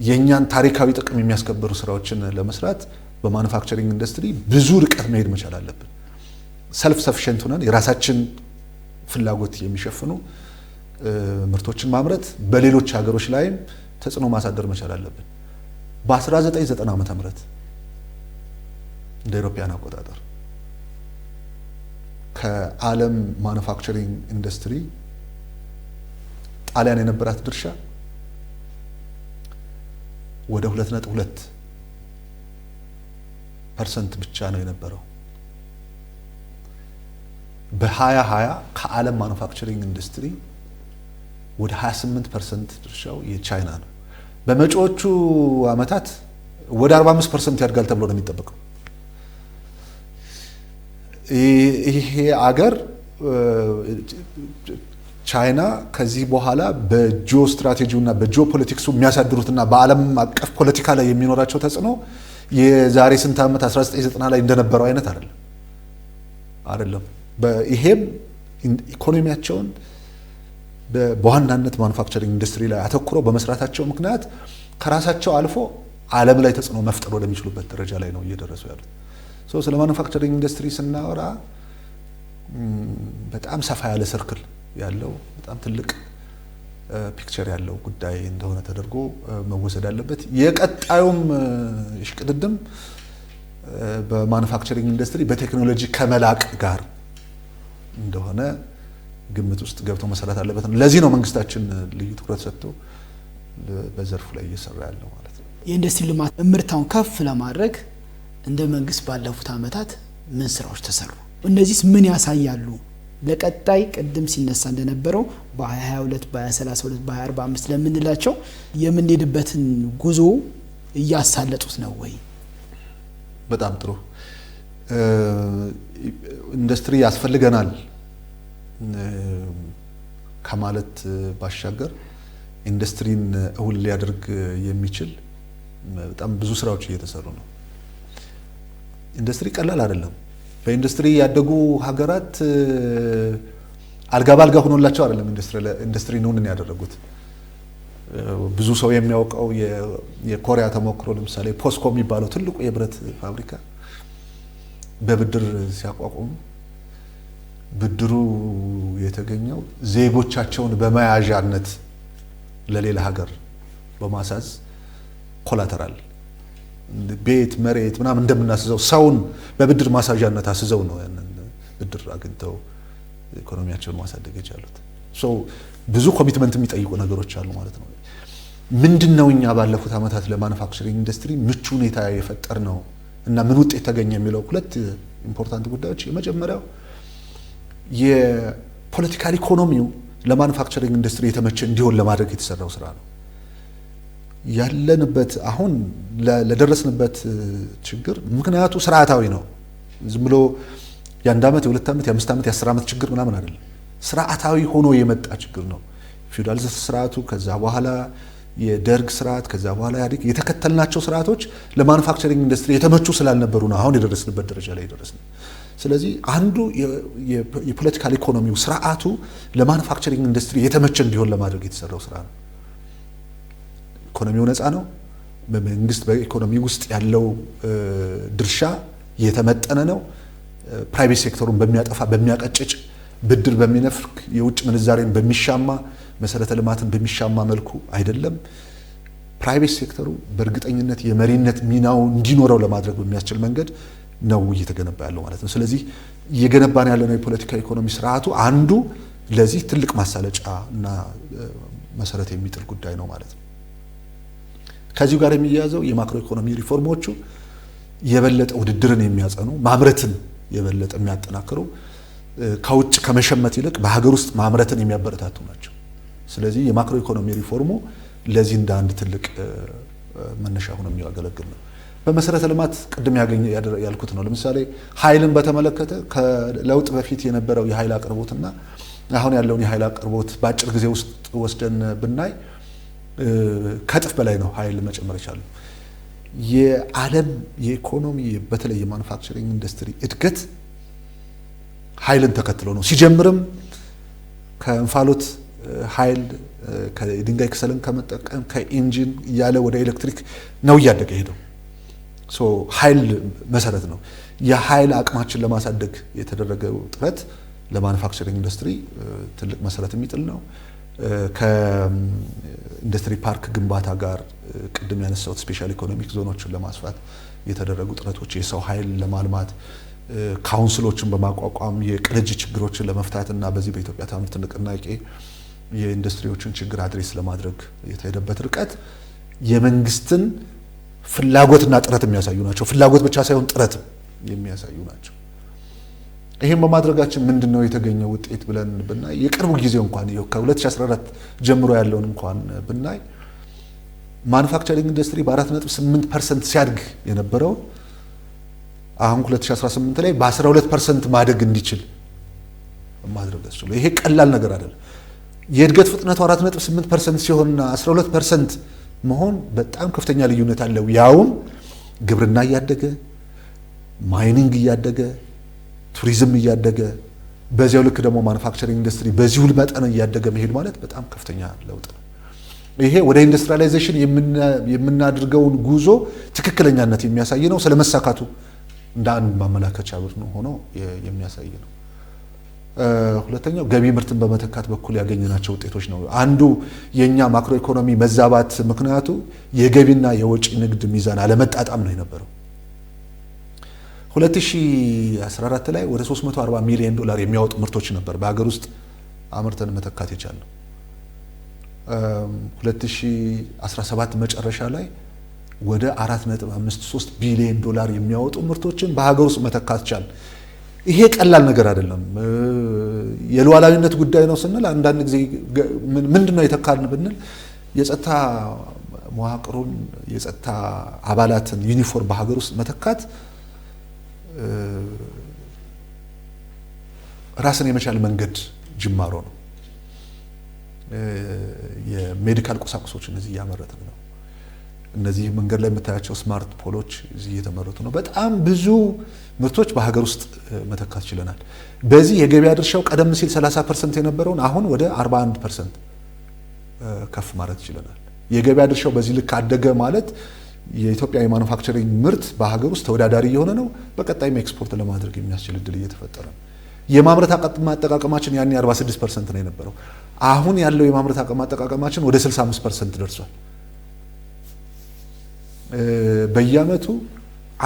የኛን ታሪካዊ ጥቅም የሚያስከብሩ ስራዎችን ለመስራት በማኑፋክቸሪንግ ኢንዱስትሪ ብዙ ርቀት መሄድ መቻል አለብን። ሰልፍ ሰፊሸንት ሆነን የራሳችን ፍላጎት የሚሸፍኑ ምርቶችን ማምረት በሌሎች ሀገሮች ላይም ተጽዕኖ ማሳደር መቻል አለብን። በ1990 ዓመተ ምህረት እንደ አውሮፓውያን አቆጣጠር ከዓለም ማኑፋክቸሪንግ ኢንዱስትሪ ጣሊያን የነበራት ድርሻ ወደ 2.2% ብቻ ነው የነበረው። በ2020 ከዓለም ማኑፋክቸሪንግ ኢንዱስትሪ ወደ 28% ድርሻው የቻይና ነው። በመጪዎቹ ዓመታት ወደ 45% ያድጋል ተብሎ ነው የሚጠበቀው። ይሄ አገር ቻይና ከዚህ በኋላ በጂኦ ስትራቴጂውና በጂኦ ፖለቲክሱ የሚያሳድሩትና በዓለም አቀፍ ፖለቲካ ላይ የሚኖራቸው ተጽዕኖ የዛሬ ስንት ዓመት 1990 ላይ እንደነበረው አይነት አይደለም። ይሄም ኢኮኖሚያቸውን በዋናነት ማኑፋክቸሪንግ ኢንዱስትሪ ላይ አተኩረው በመስራታቸው ምክንያት ከራሳቸው አልፎ ዓለም ላይ ተጽዕኖ መፍጠር ወደሚችሉበት ደረጃ ላይ ነው እየደረሱ ያሉት። ስለ ማኑፋክቸሪንግ ኢንዱስትሪ ስናወራ በጣም ሰፋ ያለ ሰርክል ያለው በጣም ትልቅ ፒክቸር ያለው ጉዳይ እንደሆነ ተደርጎ መወሰድ አለበት። የቀጣዩም እሽቅድድም በማኑፋክቸሪንግ ኢንዱስትሪ በቴክኖሎጂ ከመላቅ ጋር እንደሆነ ግምት ውስጥ ገብቶ መሰራት አለበት ነው። ለዚህ ነው መንግስታችን ልዩ ትኩረት ሰጥቶ በዘርፉ ላይ እየሰራ ያለው ማለት ነው። የኢንዱስትሪ ልማት እምርታውን ከፍ ለማድረግ እንደ መንግስት ባለፉት ዓመታት ምን ስራዎች ተሰሩ? እነዚህስ ምን ያሳያሉ? ለቀጣይ ቅድም ሲነሳ እንደነበረው በ2022 በ2032 በ2045 ለምንላቸው የምንሄድበትን ጉዞ እያሳለጡት ነው ወይ? በጣም ጥሩ። ኢንዱስትሪ ያስፈልገናል ከማለት ባሻገር ኢንዱስትሪን እውን ሊያደርግ የሚችል በጣም ብዙ ስራዎች እየተሰሩ ነው። ኢንዱስትሪ ቀላል አይደለም። በኢንዱስትሪ ያደጉ ሀገራት አልጋ ባልጋ ሆኖላቸው አይደለም ኢንዱስትሪ ነውን ያደረጉት። ብዙ ሰው የሚያውቀው የኮሪያ ተሞክሮ ለምሳሌ ፖስኮ የሚባለው ትልቁ የብረት ፋብሪካ በብድር ሲያቋቁሙ ብድሩ የተገኘው ዜጎቻቸውን በመያዣነት ለሌላ ሀገር በማሳዝ ኮላተራል ቤት መሬት ምናምን እንደምናስዘው ሰውን በብድር ማሳዣነት አስዘው ነው ያንን ብድር አግኝተው ኢኮኖሚያቸውን ማሳደግ የቻሉት። ብዙ ኮሚትመንት የሚጠይቁ ነገሮች አሉ ማለት ነው። ምንድነው እኛ ባለፉት ዓመታት ለማኑፋክቸሪንግ ኢንዱስትሪ ምቹ ሁኔታ የፈጠር ነው እና ምን ውጤት ተገኘ የሚለው ሁለት ኢምፖርታንት ጉዳዮች፣ የመጀመሪያው የፖለቲካል ኢኮኖሚው ለማኑፋክቸሪንግ ኢንዱስትሪ የተመቸ እንዲሆን ለማድረግ የተሰራው ስራ ነው። ያለንበት አሁን ለደረስንበት ችግር ምክንያቱ ስርዓታዊ ነው። ዝም ብሎ የአንድ ዓመት የሁለት ዓመት የአምስት ዓመት የአስር ዓመት ችግር ምናምን አይደለም። ስርዓታዊ ሆኖ የመጣ ችግር ነው። ፊውዳል ስርዓቱ፣ ከዛ በኋላ የደርግ ስርዓት፣ ከዛ በኋላ ኢህአዴግ የተከተልናቸው ስርዓቶች ለማኑፋክቸሪንግ ኢንዱስትሪ የተመቹ ስላልነበሩ ነው አሁን የደረስንበት ደረጃ ላይ የደረስነው። ስለዚህ አንዱ የፖለቲካል ኢኮኖሚው ስርዓቱ ለማኑፋክቸሪንግ ኢንዱስትሪ የተመቸ እንዲሆን ለማድረግ የተሰራው ስራ ነው። ኢኮኖሚው ነፃ ነው። በመንግስት በኢኮኖሚ ውስጥ ያለው ድርሻ የተመጠነ ነው። ፕራይቬት ሴክተሩን በሚያጠፋ በሚያቀጭጭ ብድር በሚነፍክ የውጭ ምንዛሬን በሚሻማ መሰረተ ልማትን በሚሻማ መልኩ አይደለም። ፕራይቬት ሴክተሩ በእርግጠኝነት የመሪነት ሚናው እንዲኖረው ለማድረግ በሚያስችል መንገድ ነው እየተገነባ ያለው ማለት ነው። ስለዚህ እየገነባን ያለነው የፖለቲካ ኢኮኖሚ ስርዓቱ አንዱ ለዚህ ትልቅ ማሳለጫ እና መሰረት የሚጥል ጉዳይ ነው ማለት ነው። ከዚሁ ጋር የሚያያዘው የማክሮ ኢኮኖሚ ሪፎርሞቹ የበለጠ ውድድርን የሚያጸኑ ማምረትን የበለጠ የሚያጠናክሩ ከውጭ ከመሸመት ይልቅ በሀገር ውስጥ ማምረትን የሚያበረታቱ ናቸው። ስለዚህ የማክሮ ኢኮኖሚ ሪፎርሙ ለዚህ እንደ አንድ ትልቅ መነሻ ሆኖ የሚያገለግል ነው። በመሰረተ ልማት ቅድም ያልኩት ነው። ለምሳሌ ኃይልን በተመለከተ ከለውጥ በፊት የነበረው የኃይል አቅርቦትና አሁን ያለውን የኃይል አቅርቦት በአጭር ጊዜ ውስጥ ወስደን ብናይ ከጥፍ በላይ ነው ኃይል መጨመር የቻለው። የዓለም የኢኮኖሚ በተለይ የማኑፋክቸሪንግ ኢንዱስትሪ እድገት ኃይልን ተከትሎ ነው። ሲጀምርም ከእንፋሎት ኃይል ከድንጋይ ከሰልን ከመጠቀም ከኢንጂን እያለ ወደ ኤሌክትሪክ ነው እያደገ ሄደው። ኃይል መሰረት ነው። የኃይል አቅማችን ለማሳደግ የተደረገው ጥረት ለማኑፋክቸሪንግ ኢንዱስትሪ ትልቅ መሰረት የሚጥል ነው። ከኢንዱስትሪ ፓርክ ግንባታ ጋር ቅድም ያነሳሁት ስፔሻል ኢኮኖሚክ ዞኖችን ለማስፋት የተደረጉ ጥረቶች፣ የሰው ኃይል ለማልማት ካውንስሎችን በማቋቋም የቅንጅት ችግሮችን ለመፍታትና በዚህ በኢትዮጵያ ታምርት ንቅናቄ የኢንዱስትሪዎችን ችግር አድሬስ ለማድረግ የተሄደበት ርቀት የመንግስትን ፍላጎትና ጥረት የሚያሳዩ ናቸው። ፍላጎት ብቻ ሳይሆን ጥረት የሚያሳዩ ናቸው። ይሄን በማድረጋችን ምንድነው የተገኘው ውጤት ብለን ብናይ የቅርቡ ጊዜ እንኳን ከ2014 ጀምሮ ያለውን እንኳን ብናይ ማኑፋክቸሪንግ ኢንዱስትሪ በ4.8% ሲያድግ የነበረው አሁን 2018 ላይ በ12% ማደግ እንዲችል ማድረግ ያስችላል። ይሄ ቀላል ነገር አይደለም። የእድገት ፍጥነቱ 4.8% ሲሆንና 12% መሆን በጣም ከፍተኛ ልዩነት አለው። ያውም ግብርና እያደገ ማይኒንግ እያደገ ቱሪዝም እያደገ በዚያው ልክ ደግሞ ማኑፋክቸሪንግ ኢንዱስትሪ በዚሁ መጠን እያደገ መሄድ ማለት በጣም ከፍተኛ ለውጥ ነው። ይሄ ወደ ኢንዱስትሪያላይዜሽን የምናድርገውን ጉዞ ትክክለኛነት የሚያሳይ ነው። ስለመሳካቱ እንደ አንድ ማመላከቻ ሆኖ የሚያሳይ ነው። ሁለተኛው ገቢ ምርትን በመተካት በኩል ያገኘናቸው ውጤቶች ነው። አንዱ የኛ ማክሮ ኢኮኖሚ መዛባት ምክንያቱ የገቢና የወጪ ንግድ ሚዛን አለመጣጣም ነው የነበረው። 2014 ላይ ወደ 340 ሚሊዮን ዶላር የሚያወጡ ምርቶች ነበር በሀገር ውስጥ አምርተን መተካት የቻልነው። 2017 መጨረሻ ላይ ወደ 4.53 ቢሊዮን ዶላር የሚያወጡ ምርቶችን በሀገር ውስጥ መተካት ቻል። ይሄ ቀላል ነገር አይደለም። የሉዓላዊነት ጉዳይ ነው ስንል አንዳንድ ጊዜ ምንድነው የተካልን ብንል የጸጥታ መዋቅሩን የጸጥታ አባላትን ዩኒፎርም በሀገር ውስጥ መተካት ራስን የመቻል መንገድ ጅማሮ ነው። የሜዲካል ቁሳቁሶች እነዚህ እያመረትን ነው። እነዚህ መንገድ ላይ የምታያቸው ስማርት ፖሎች እዚህ እየተመረቱ ነው። በጣም ብዙ ምርቶች በሀገር ውስጥ መተካት ችለናል። በዚህ የገበያ ድርሻው ቀደም ሲል 30% የነበረውን አሁን ወደ 41% ከፍ ማድረግ ችለናል። የገበያ ድርሻው በዚህ ልክ አደገ ማለት የኢትዮጵያ የማኑፋክቸሪንግ ምርት በሀገር ውስጥ ተወዳዳሪ የሆነ ነው። በቀጣይም ኤክስፖርት ለማድረግ የሚያስችል እድል እየተፈጠረ ነው። የማምረት አቅም አጠቃቀማችን ያኔ 46% ነው የነበረው። አሁን ያለው የማምረት አቅም አጠቃቀማችን ወደ 65% ደርሷል። በየአመቱ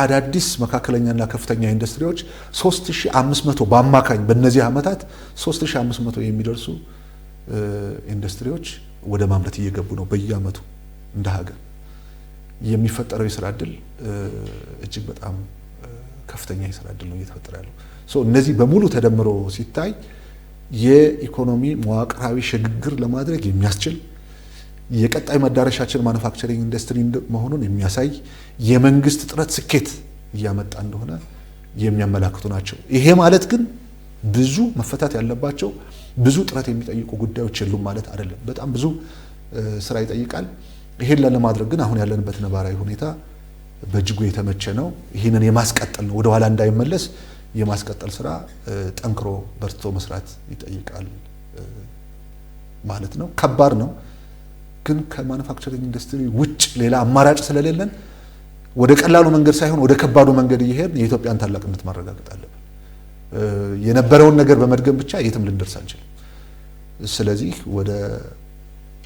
አዳዲስ መካከለኛና ከፍተኛ ኢንዱስትሪዎች 3500 በአማካኝ በእነዚህ ዓመታት 3500 የሚደርሱ ኢንዱስትሪዎች ወደ ማምረት እየገቡ ነው። በየአመቱ እንደ ሀገር የሚፈጠረው የስራ እድል እጅግ በጣም ከፍተኛ የስራ እድል ነው እየተፈጠረ ያለው። እነዚህ በሙሉ ተደምሮ ሲታይ የኢኮኖሚ መዋቅራዊ ሽግግር ለማድረግ የሚያስችል የቀጣይ መዳረሻችን ማኑፋክቸሪንግ ኢንዱስትሪ መሆኑን የሚያሳይ የመንግስት ጥረት ስኬት እያመጣ እንደሆነ የሚያመላክቱ ናቸው። ይሄ ማለት ግን ብዙ መፈታት ያለባቸው ብዙ ጥረት የሚጠይቁ ጉዳዮች የሉም ማለት አይደለም። በጣም ብዙ ስራ ይጠይቃል። ይሄን ለማድረግ ግን አሁን ያለንበት ነባራዊ ሁኔታ በእጅጉ የተመቸ ነው። ይህንን የማስቀጠል ነው፣ ወደ ኋላ እንዳይመለስ የማስቀጠል ስራ ጠንክሮ በርትቶ መስራት ይጠይቃል ማለት ነው። ከባድ ነው፣ ግን ከማኑፋክቸሪንግ ኢንዱስትሪ ውጭ ሌላ አማራጭ ስለሌለን ወደ ቀላሉ መንገድ ሳይሆን ወደ ከባዱ መንገድ እየሄድን የኢትዮጵያን ታላቅነት ማረጋገጥ አለብን። የነበረውን ነገር በመድገም ብቻ የትም ልንደርስ አንችልም። ስለዚህ ወደ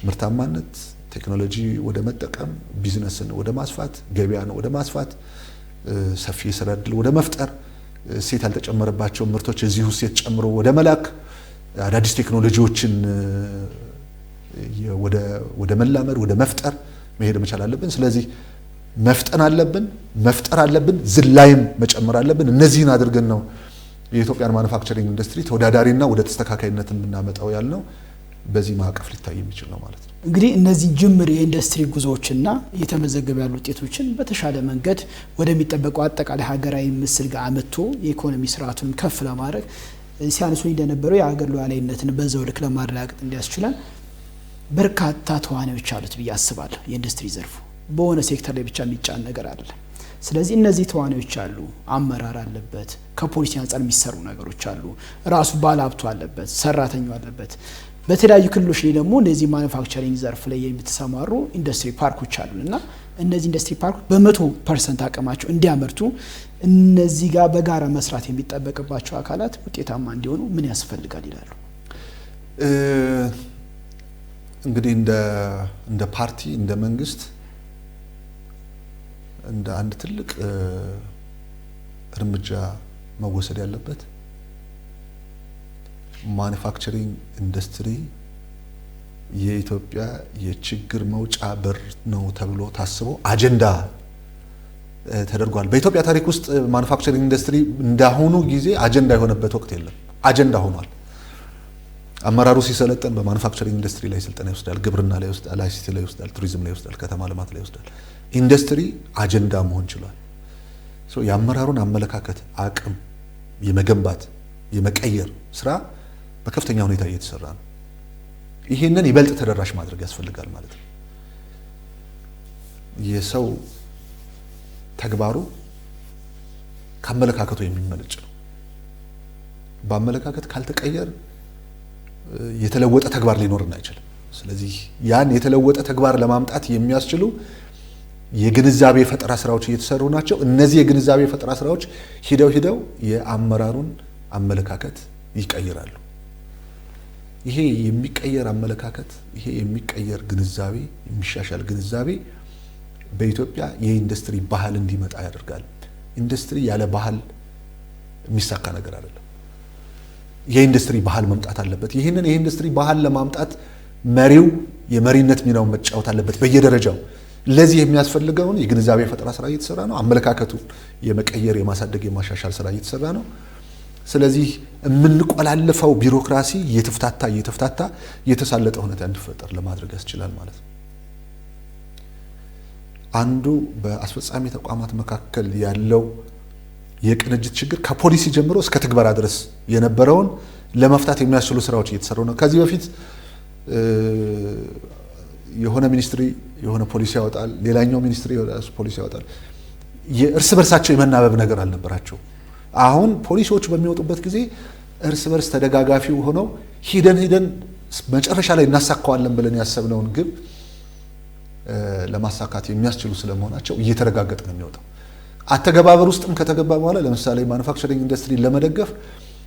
ምርታማነት፣ ቴክኖሎጂ ወደ መጠቀም፣ ቢዝነስን ወደ ማስፋት፣ ገበያን ወደ ማስፋት፣ ሰፊ የስራ ዕድል ወደ መፍጠር፣ እሴት ያልተጨመረባቸው ምርቶች እዚሁ እሴት ጨምሮ ወደ መላክ፣ አዳዲስ ቴክኖሎጂዎችን ወደ መላመድ ወደ መፍጠር መሄድ መቻል አለብን። ስለዚህ መፍጠን አለብን፣ መፍጠር አለብን፣ ዝላይም መጨመር አለብን። እነዚህን አድርገን ነው የኢትዮጵያን ማኑፋክቸሪንግ ኢንዱስትሪ ተወዳዳሪና ወደ ተስተካካይነት የምናመጣው ያልነው። በዚህ ማዕቀፍ ሊታይ የሚችል ነው ማለት ነው። እንግዲህ እነዚህ ጅምር የኢንዱስትሪ ጉዞዎችና እየተመዘገቡ ያሉ ውጤቶችን በተሻለ መንገድ ወደሚጠበቀው አጠቃላይ ሀገራዊ ምስል ጋር አመጥቶ የኢኮኖሚ ስርዓቱን ከፍ ለማድረግ ሲያነሱ እንደነበረው የሀገር ሉዓላዊነትን በዛው ልክ ለማረጋገጥ እንዲያስችላል በርካታ ተዋናዮች አሉት ብዬ አስባለሁ። የኢንዱስትሪ ዘርፉ በሆነ ሴክተር ላይ ብቻ የሚጫን ነገር አይደለም። ስለዚህ እነዚህ ተዋናዮች አሉ፣ አመራር አለበት፣ ከፖሊሲ አንጻር የሚሰሩ ነገሮች አሉ፣ ራሱ ባለሀብቱ አለበት፣ ሰራተኛው አለበት። በተለያዩ ክልሎች ላይ ደግሞ እነዚህ ማኑፋክቸሪንግ ዘርፍ ላይ የሚተሰማሩ ኢንዱስትሪ ፓርኮች አሉና እነዚህ ኢንዱስትሪ ፓርኮች በ100% አቅማቸው እንዲያመርቱ እነዚህ ጋር በጋራ መስራት የሚጠበቅባቸው አካላት ውጤታማ እንዲሆኑ ምን ያስፈልጋል ይላሉ? እንግዲህ እንደ ፓርቲ እንደ መንግስት እንደ አንድ ትልቅ እርምጃ መወሰድ ያለበት ማኑፋክቸሪንግ ኢንዱስትሪ የኢትዮጵያ የችግር መውጫ በር ነው ተብሎ ታስቦ አጀንዳ ተደርጓል። በኢትዮጵያ ታሪክ ውስጥ ማኑፋክቸሪንግ ኢንዱስትሪ እንዳሁኑ ጊዜ አጀንዳ የሆነበት ወቅት የለም። አጀንዳ ሆኗል። አመራሩ ሲሰለጠን በማኑፋክቸሪንግ ኢንዱስትሪ ላይ ስልጠና ይወስዳል፣ ግብርና ላይ ይወስዳል፣ አይሲቲ ላይ ይወስዳል፣ ቱሪዝም ላይ ይወስዳል፣ ከተማ ልማት ላይ ይወስዳል። ኢንዱስትሪ አጀንዳ መሆን ችሏል። የአመራሩን አመለካከት አቅም የመገንባት የመቀየር ስራ በከፍተኛ ሁኔታ እየተሰራ ነው። ይሄንን ይበልጥ ተደራሽ ማድረግ ያስፈልጋል ማለት ነው። የሰው ተግባሩ ከአመለካከቱ የሚመነጭ ነው። በአመለካከት ካልተቀየር የተለወጠ ተግባር ሊኖርና አይችልም። ስለዚህ ያን የተለወጠ ተግባር ለማምጣት የሚያስችሉ የግንዛቤ ፈጠራ ስራዎች እየተሰሩ ናቸው። እነዚህ የግንዛቤ ፈጠራ ስራዎች ሂደው የአመራሩን አመለካከት ይቀይራሉ። ይሄ የሚቀየር አመለካከት፣ ይሄ የሚቀየር ግንዛቤ፣ የሚሻሻል ግንዛቤ በኢትዮጵያ የኢንዱስትሪ ባህል እንዲመጣ ያደርጋል። ኢንዱስትሪ ያለ ባህል የሚሳካ ነገር አይደለም። የኢንዱስትሪ ባህል መምጣት አለበት። ይህንን የኢንዱስትሪ ባህል ለማምጣት መሪው የመሪነት ሚናውን መጫወት አለበት በየደረጃው። ለዚህ የሚያስፈልገውን የግንዛቤ ፈጠራ ስራ እየተሰራ ነው። አመለካከቱን የመቀየር የማሳደግ የማሻሻል ስራ እየተሰራ ነው። ስለዚህ የምንቆላለፈው ቢሮክራሲ እየተፍታታ የተሳለጠ ሁኔታ እንዲፈጠር ለማድረግ ያስችላል ማለት ነው። አንዱ በአስፈጻሚ ተቋማት መካከል ያለው የቅንጅት ችግር ከፖሊሲ ጀምሮ እስከ ትግበራ ድረስ የነበረውን ለመፍታት የሚያስችሉ ስራዎች እየተሰሩ ነው። ከዚህ በፊት የሆነ ሚኒስትሪ የሆነ ፖሊሲ ያወጣል፣ ሌላኛው ሚኒስትሪ ፖሊሲ ያወጣል። የእርስ በርሳቸው የመናበብ ነገር አልነበራቸው። አሁን ፖሊሲዎች በሚወጡበት ጊዜ እርስ በርስ ተደጋጋፊው ሆነው ሂደን መጨረሻ ላይ እናሳካዋለን ብለን ያሰብነውን ግብ ለማሳካት የሚያስችሉ ስለመሆናቸው እየተረጋገጠ ነው የሚወጣው። አተገባበር ውስጥም ከተገባ በኋላ ለምሳሌ ማኑፋክቸሪንግ ኢንዱስትሪ ለመደገፍ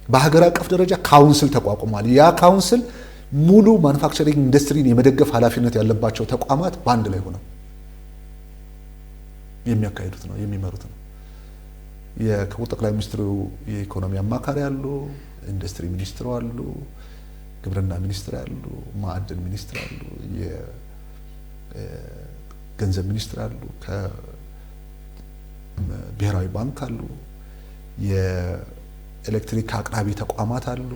በሀገር አቀፍ ደረጃ ካውንስል ተቋቁሟል። ያ ካውንስል ሙሉ ማኑፋክቸሪንግ ኢንዱስትሪን የመደገፍ ኃላፊነት ያለባቸው ተቋማት በአንድ ላይ ሆነው የሚያካሂዱት ነው የሚመሩት ነው። የክቡር ጠቅላይ ሚኒስትሩ የኢኮኖሚ አማካሪ አሉ፣ ኢንዱስትሪ ሚኒስትሩ አሉ፣ ግብርና ሚኒስትር አሉ፣ ማዕድን ሚኒስትር አሉ፣ የገንዘብ ሚኒስትር አሉ፣ ከብሔራዊ ባንክ አሉ፣ የኤሌክትሪክ አቅራቢ ተቋማት አሉ፣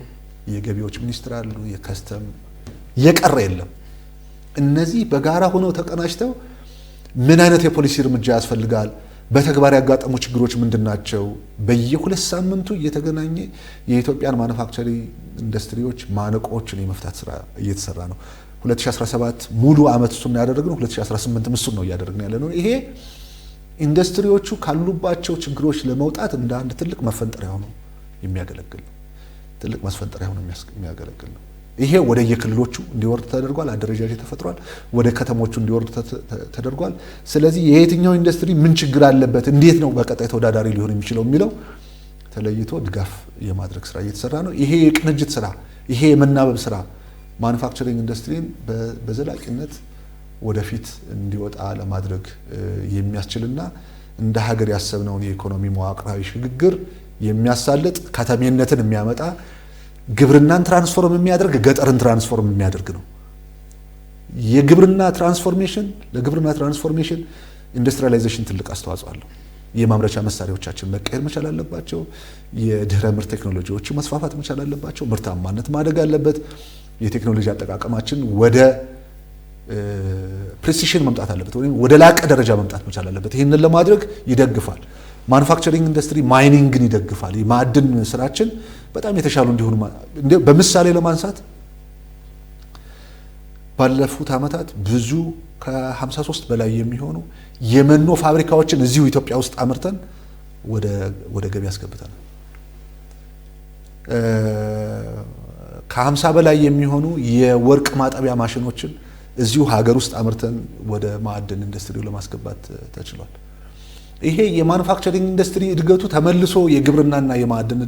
የገቢዎች ሚኒስትር አሉ፣ የከስተም የቀረ የለም። እነዚህ በጋራ ሆነው ተቀናጅተው ምን አይነት የፖሊሲ እርምጃ ያስፈልጋል፣ በተግባር ያጋጠሙ ችግሮች ምንድናቸው፣ በየሁለት ሳምንቱ እየተገናኘ የኢትዮጵያን ማኑፋክቸሪንግ ኢንዱስትሪዎች ማነቆዎችን የመፍታት ስራ እየተሰራ ነው። 2017 ሙሉ አመት እሱን ያደረግነው፣ 2018 እሱን ነው እያደረግን ያለ ነው። ይሄ ኢንዱስትሪዎቹ ካሉባቸው ችግሮች ለመውጣት እንደ አንድ ትልቅ መፈንጠሪያ ሆኖ የሚያገለግል ነው። ትልቅ መስፈንጠሪያ ሆኖ የሚያገለግል ነው። ይሄ ወደ የክልሎቹ እንዲወርድ ተደርጓል። አደረጃጀት ተፈጥሯል። ወደ ከተሞቹ እንዲወርድ ተደርጓል። ስለዚህ የየትኛው ኢንዱስትሪ ምን ችግር አለበት፣ እንዴት ነው በቀጣይ ተወዳዳሪ ሊሆን የሚችለው የሚለው ተለይቶ ድጋፍ የማድረግ ስራ እየተሰራ ነው። ይሄ የቅንጅት ስራ፣ ይሄ የመናበብ ስራ ማኑፋክቸሪንግ ኢንዱስትሪን በዘላቂነት ወደፊት እንዲወጣ ለማድረግ የሚያስችልና እንደ ሀገር ያሰብነውን የኢኮኖሚ መዋቅራዊ ሽግግር የሚያሳልጥ ከተሜነትን የሚያመጣ ግብርናን ትራንስፎርም የሚያደርግ ገጠርን ትራንስፎርም የሚያደርግ ነው። የግብርና ትራንስፎርሜሽን ለግብርና ትራንስፎርሜሽን ኢንዱስትሪያላይዜሽን ትልቅ አስተዋጽኦ አለው። የማምረቻ መሳሪያዎቻችን መቀየር መቻል አለባቸው። የድህረ ምርት ቴክኖሎጂዎች መስፋፋት መቻል አለባቸው። ምርታማነት ማደግ አለበት። የቴክኖሎጂ አጠቃቀማችን ወደ ፕሪሲሽን መምጣት አለበት፣ ወይም ወደ ላቀ ደረጃ መምጣት መቻል አለበት። ይህንን ለማድረግ ይደግፋል። ማኑፋክቸሪንግ ኢንዱስትሪ ማይኒንግን ይደግፋል። የማዕድን ስራችን በጣም የተሻሉ እንዲሆኑ በምሳሌ ለማንሳት ባለፉት ዓመታት ብዙ ከ53 በላይ የሚሆኑ የመኖ ፋብሪካዎችን እዚሁ ኢትዮጵያ ውስጥ አምርተን ወደ ገበያ አስገብተናል። ከ50 በላይ የሚሆኑ የወርቅ ማጠቢያ ማሽኖችን እዚሁ ሀገር ውስጥ አምርተን ወደ ማዕድን ኢንዱስትሪው ለማስገባት ተችሏል። ይሄ የማኑፋክቸሪንግ ኢንዱስትሪ እድገቱ ተመልሶ የግብርናና የማዕድን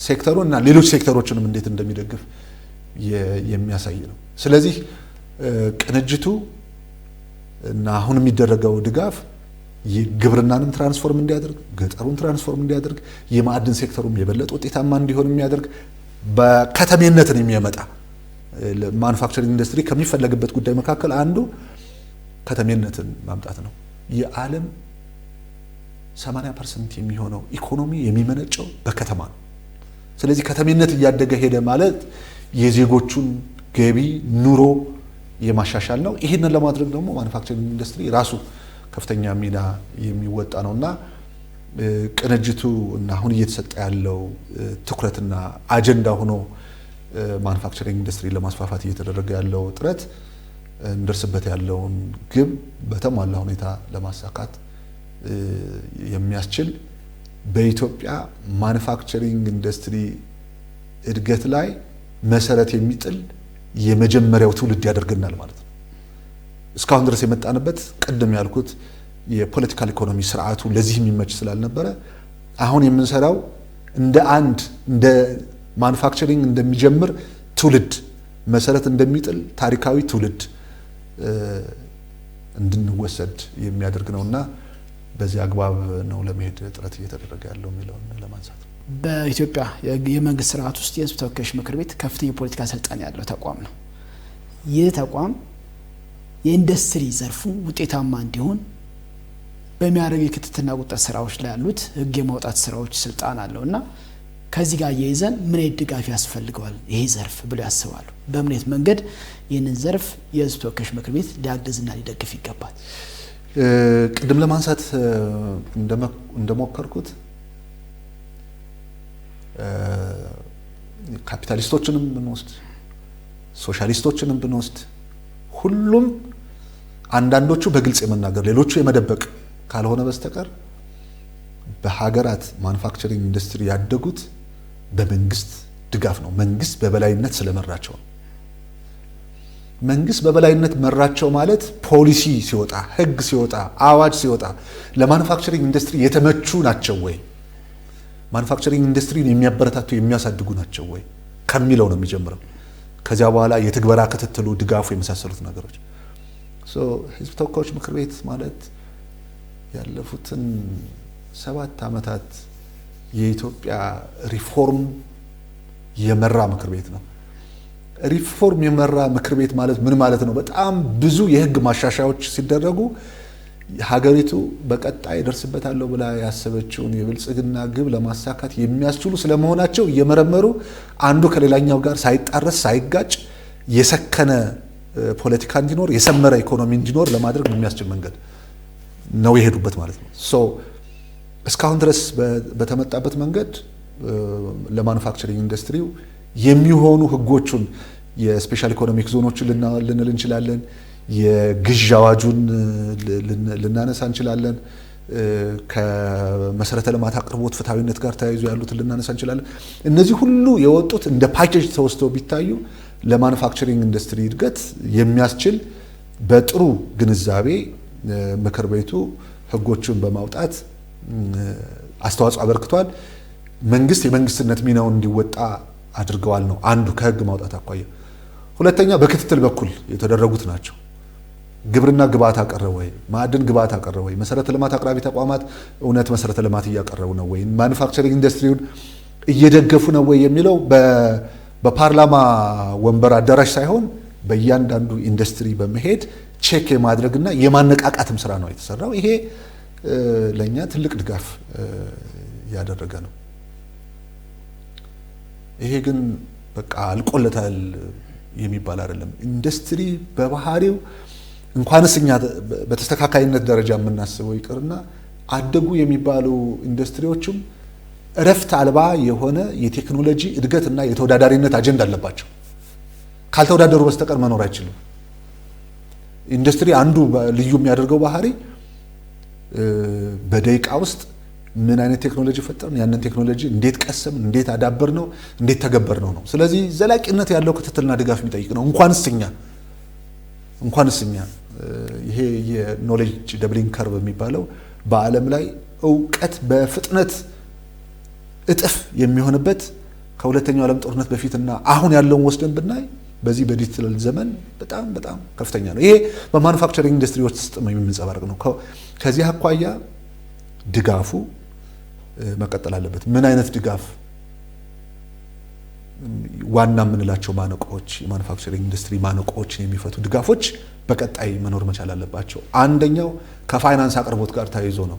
ሴክተሩን እና ሌሎች ሴክተሮችንም እንዴት እንደሚደግፍ የሚያሳይ ነው። ስለዚህ ቅንጅቱ እና አሁን የሚደረገው ድጋፍ የግብርናንም ትራንስፎርም እንዲያደርግ፣ ገጠሩን ትራንስፎርም እንዲያደርግ፣ የማዕድን ሴክተሩም የበለጠ ውጤታማ እንዲሆን የሚያደርግ በከተሜነትን የሚያመጣ ማኑፋክቸሪንግ ኢንዱስትሪ ከሚፈለግበት ጉዳይ መካከል አንዱ ከተሜነትን ማምጣት ነው። የዓለም 80% የሚሆነው ኢኮኖሚ የሚመነጨው በከተማ ነው። ስለዚህ ከተሜነት እያደገ ሄደ ማለት የዜጎቹን ገቢ ኑሮ የማሻሻል ነው። ይህንን ለማድረግ ደግሞ ማኑፋክቸሪንግ ኢንዱስትሪ ራሱ ከፍተኛ ሚና የሚወጣ ነውና ቅንጅቱ እና አሁን እየተሰጠ ያለው ትኩረትና አጀንዳ ሆኖ ማኑፋክቸሪንግ ኢንዱስትሪ ለማስፋፋት እየተደረገ ያለው ጥረት እንደርስበት ያለውን ግብ በተሟላ ሁኔታ ለማሳካት የሚያስችል በኢትዮጵያ ማኑፋክቸሪንግ ኢንዱስትሪ እድገት ላይ መሰረት የሚጥል የመጀመሪያው ትውልድ ያደርገናል ማለት ነው። እስካሁን ድረስ የመጣንበት ቅድም ያልኩት የፖለቲካል ኢኮኖሚ ስርዓቱ ለዚህ የሚመች ስላልነበረ አሁን የምንሰራው እንደ ማኑፋክቸሪንግ እንደሚጀምር ትውልድ መሰረት እንደሚጥል ታሪካዊ ትውልድ እንድንወሰድ የሚያደርግ ነውና በዚህ አግባብ ነው ለመሄድ ጥረት እየተደረገ ያለው የሚለውን ለማንሳት ነው። በኢትዮጵያ የመንግስት ስርዓት ውስጥ የህዝብ ተወካዮች ምክር ቤት ከፍተኛ የፖለቲካ ስልጣን ያለው ተቋም ነው። ይህ ተቋም የኢንዱስትሪ ዘርፉ ውጤታማ እንዲሆን በሚያደርግ የክትትልና ቁጥጥር ስራዎች ላይ ያሉት ህግ የማውጣት ስራዎች ስልጣን አለውና ከዚህ ጋር የይዘን ምን አይነት ድጋፍ ያስፈልገዋል ይሄ ዘርፍ ብለው ያስባሉ? በምን አይነት መንገድ ይህንን ዘርፍ የህዝብ ተወካዮች ምክር ቤት ሊያግዝና ሊደግፍ ይገባል? ቅድም ለማንሳት እንደሞከርኩት ካፒታሊስቶችንም ብንወስድ ሶሻሊስቶችንም ብንወስድ ሁሉም አንዳንዶቹ በግልጽ የመናገር ሌሎቹ የመደበቅ ካልሆነ በስተቀር በሀገራት ማኑፋክቸሪንግ ኢንዱስትሪ ያደጉት በመንግስት ድጋፍ ነው። መንግስት በበላይነት ስለመራቸው ነው። መንግስት በበላይነት መራቸው ማለት ፖሊሲ ሲወጣ፣ ህግ ሲወጣ፣ አዋጅ ሲወጣ ለማኑፋክቸሪንግ ኢንዱስትሪ የተመቹ ናቸው ወይ፣ ማኑፋክቸሪንግ ኢንዱስትሪን የሚያበረታቱ የሚያሳድጉ ናቸው ወይ ከሚለው ነው የሚጀምረው። ከዚያ በኋላ የትግበራ ክትትሉ፣ ድጋፉ የመሳሰሉት ነገሮች ህዝብ ተወካዮች ምክር ቤት ማለት ያለፉትን 7 ዓመታት የኢትዮጵያ ሪፎርም የመራ ምክር ቤት ነው። ሪፎርም የመራ ምክር ቤት ማለት ምን ማለት ነው? በጣም ብዙ የህግ ማሻሻያዎች ሲደረጉ ሀገሪቱ በቀጣይ ደርስበታለሁ ብላ ያሰበችውን የብልጽግና ግብ ለማሳካት የሚያስችሉ ስለመሆናቸው እየመረመሩ አንዱ ከሌላኛው ጋር ሳይጣረስ ሳይጋጭ የሰከነ ፖለቲካ እንዲኖር የሰመረ ኢኮኖሚ እንዲኖር ለማድረግ የሚያስችል መንገድ ነው የሄዱበት ማለት ነው። እስካሁን ድረስ በተመጣበት መንገድ ለማኑፋክቸሪንግ ኢንዱስትሪው የሚሆኑ ህጎቹን የስፔሻል ኢኮኖሚክ ዞኖችን ልንል እንችላለን። የግዥ አዋጁን ልናነሳ እንችላለን። ከመሰረተ ልማት አቅርቦት ፍትሐዊነት ጋር ተያይዞ ያሉትን ልናነሳ እንችላለን። እነዚህ ሁሉ የወጡት እንደ ፓኬጅ ተወስደው ቢታዩ ለማኑፋክቸሪንግ ኢንዱስትሪ እድገት የሚያስችል በጥሩ ግንዛቤ ምክር ቤቱ ህጎቹን በማውጣት አስተዋጽኦ አበርክቷል። መንግስት የመንግስትነት ሚናውን እንዲወጣ አድርገዋል ነው አንዱ ከህግ ማውጣት አኳያ። ሁለተኛ በክትትል በኩል የተደረጉት ናቸው። ግብርና ግብዓት አቀረበ ወይ? ማዕድን ግብዓት አቀረበ ወይ? መሰረተ ልማት አቅራቢ ተቋማት እውነት መሰረተ ልማት እያቀረቡ ነው ወይ? ማኑፋክቸሪንግ ኢንዱስትሪውን እየደገፉ ነው ወይ የሚለው በፓርላማ ወንበር አዳራሽ ሳይሆን በእያንዳንዱ ኢንዱስትሪ በመሄድ ቼክ የማድረግና የማነቃቃትም ስራ ነው የተሰራው። ይሄ ለኛ ትልቅ ድጋፍ ያደረገ ነው። ይሄ ግን በቃ አልቆለታል የሚባል አይደለም። ኢንዱስትሪ በባህሪው እንኳንስ እኛ በተስተካካይነት ደረጃ የምናስበው ይቅርና አደጉ የሚባሉ ኢንዱስትሪዎችም እረፍት አልባ የሆነ የቴክኖሎጂ እድገትና የተወዳዳሪነት አጀንዳ አለባቸው። ካልተወዳደሩ በስተቀር መኖር አይችሉም። ኢንዱስትሪ አንዱ ልዩ የሚያደርገው ባህሪ በደቂቃ ውስጥ ምን አይነት ቴክኖሎጂ ፈጠርን፣ ያንን ቴክኖሎጂ እንዴት ቀሰምን፣ እንዴት አዳበር ነው፣ እንዴት ተገበር ነው። ስለዚህ ዘላቂነት ያለው ክትትልና ድጋፍ የሚጠይቅ ነው። እንኳንስ እኛ ይሄ የኖሌጅ ደብሊንግ ከርቭ የሚባለው በዓለም ላይ እውቀት በፍጥነት እጥፍ የሚሆንበት ከሁለተኛው ዓለም ጦርነት በፊትና አሁን ያለውን ወስደን ብናይ በዚህ በዲጂታል ዘመን በጣም በጣም ከፍተኛ ነው። ይሄ በማኑፋክቸሪንግ ኢንዱስትሪዎች ውስጥ የሚንጸባረቅ ነው። ከዚህ አኳያ ድጋፉ መቀጠል አለበት። ምን አይነት ድጋፍ? ዋና የምንላቸው ማነቆዎች፣ የማኑፋክቸሪንግ ኢንዱስትሪ ማነቆዎችን የሚፈቱ ድጋፎች በቀጣይ መኖር መቻል አለባቸው። አንደኛው ከፋይናንስ አቅርቦት ጋር ተያይዞ ነው።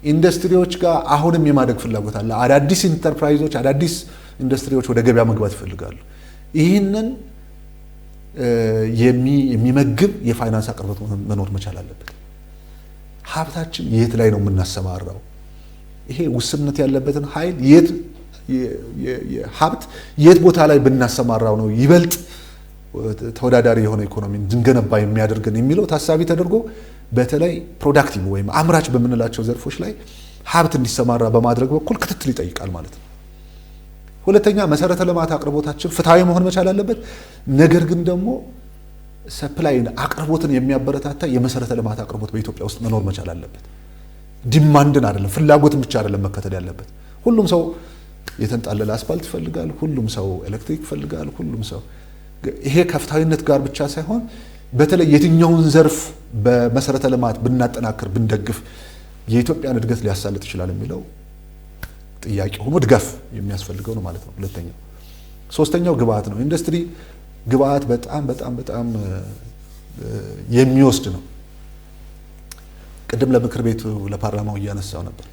ኢንዱስትሪዎች ጋር አሁንም የማደግ ፍላጎት አለ። አዳዲስ ኢንተርፕራይዞች፣ አዳዲስ ኢንዱስትሪዎች ወደ ገበያ መግባት ይፈልጋሉ። ይህንን የሚመግብ የፋይናንስ አቅርቦት መኖር መቻል አለበት። ሀብታችን የት ላይ ነው የምናሰማራው? ይሄ ውስንነት ያለበትን ኃይል ሀብት የት ቦታ ላይ ብናሰማራው ነው ይበልጥ ተወዳዳሪ የሆነ ኢኮኖሚ እንድንገነባ የሚያደርገን የሚለው ታሳቢ ተደርጎ በተለይ ፕሮዳክቲቭ ወይም አምራች በምንላቸው ዘርፎች ላይ ሀብት እንዲሰማራ በማድረግ በኩል ክትትል ይጠይቃል ማለት ነው። ሁለተኛ መሰረተ ልማት አቅርቦታችን ፍትሃዊ መሆን መቻል አለበት። ነገር ግን ደግሞ ሰፕላይን አቅርቦትን የሚያበረታታ የመሰረተ ልማት አቅርቦት በኢትዮጵያ ውስጥ መኖር መቻል አለበት። ዲማንድን አይደለም ፍላጎትን ብቻ አይደለም መከተል ያለበት። ሁሉም ሰው የተንጣለለ አስፋልት ይፈልጋል፣ ሁሉም ሰው ኤሌክትሪክ ይፈልጋል፣ ሁሉም ሰው ይሄ ከፍትሃዊነት ጋር ብቻ ሳይሆን በተለይ የትኛውን ዘርፍ በመሰረተ ልማት ብናጠናክር ብንደግፍ የኢትዮጵያን እድገት ሊያሳልጥ ይችላል የሚለው ጥያቄ ሆኖ ድጋፍ የሚያስፈልገው ነው ማለት ነው። ሁለተኛው ሶስተኛው ግብአት ነው። ኢንዱስትሪ ግብአት በጣም የሚወስድ ነው። ቅድም ለምክር ቤቱ ለፓርላማው እያነሳው ነበር።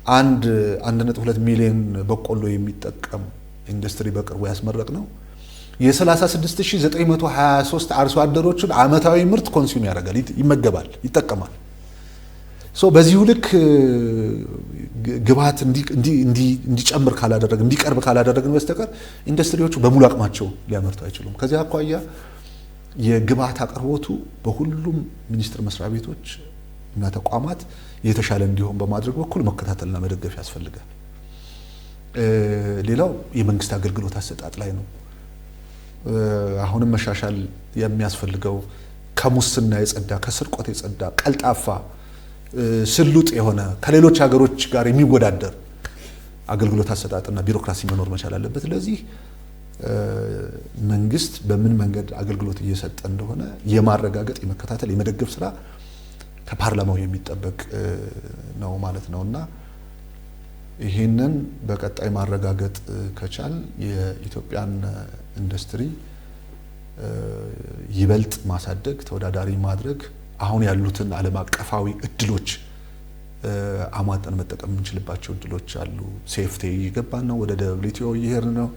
1.2 ሚሊዮን በቆሎ የሚጠቀም ኢንዱስትሪ በቅርቡ ያስመረቅ ነው። የ36923 አርሶ አደሮችን አመታዊ ምርት ኮንሱም ያደርጋል፣ ይመገባል፣ ይጠቀማል። በዚሁ ልክ ግብአት እንዲጨምር ካላደረግን እንዲቀርብ ካላደረግን በስተቀር ኢንዱስትሪዎቹ በሙሉ አቅማቸው ሊያመርቱ አይችሉም። ከዚያ አኳያ የግብአት አቅርቦቱ በሁሉም ሚኒስቴር መስሪያ ቤቶች እና ተቋማት የተሻለ እንዲሆን በማድረግ በኩል መከታተልና መደገፍ ያስፈልጋል። ሌላው የመንግስት አገልግሎት አሰጣጥ ላይ ነው። አሁንም መሻሻል የሚያስፈልገው ከሙስና የጸዳ ከስርቆት የጸዳ ቀልጣፋ ስሉጥ የሆነ ከሌሎች ሀገሮች ጋር የሚወዳደር አገልግሎት አሰጣጥና ቢሮክራሲ መኖር መቻል አለበት። ለዚህ መንግስት በምን መንገድ አገልግሎት እየሰጠ እንደሆነ የማረጋገጥ የመከታተል የመደገፍ ስራ ከፓርላማው የሚጠበቅ ነው ማለት ነውና ይሄንን በቀጣይ ማረጋገጥ ከቻል የኢትዮጵያን ኢንዱስትሪ ይበልጥ ማሳደግ ተወዳዳሪ ማድረግ አሁን ያሉትን ዓለም አቀፋዊ እድሎች አሟጠን መጠቀም የምንችልባቸው እድሎች አሉ። ሴፍቲ እየገባን ነው፣ ወደ WTO እየሄድን ነው።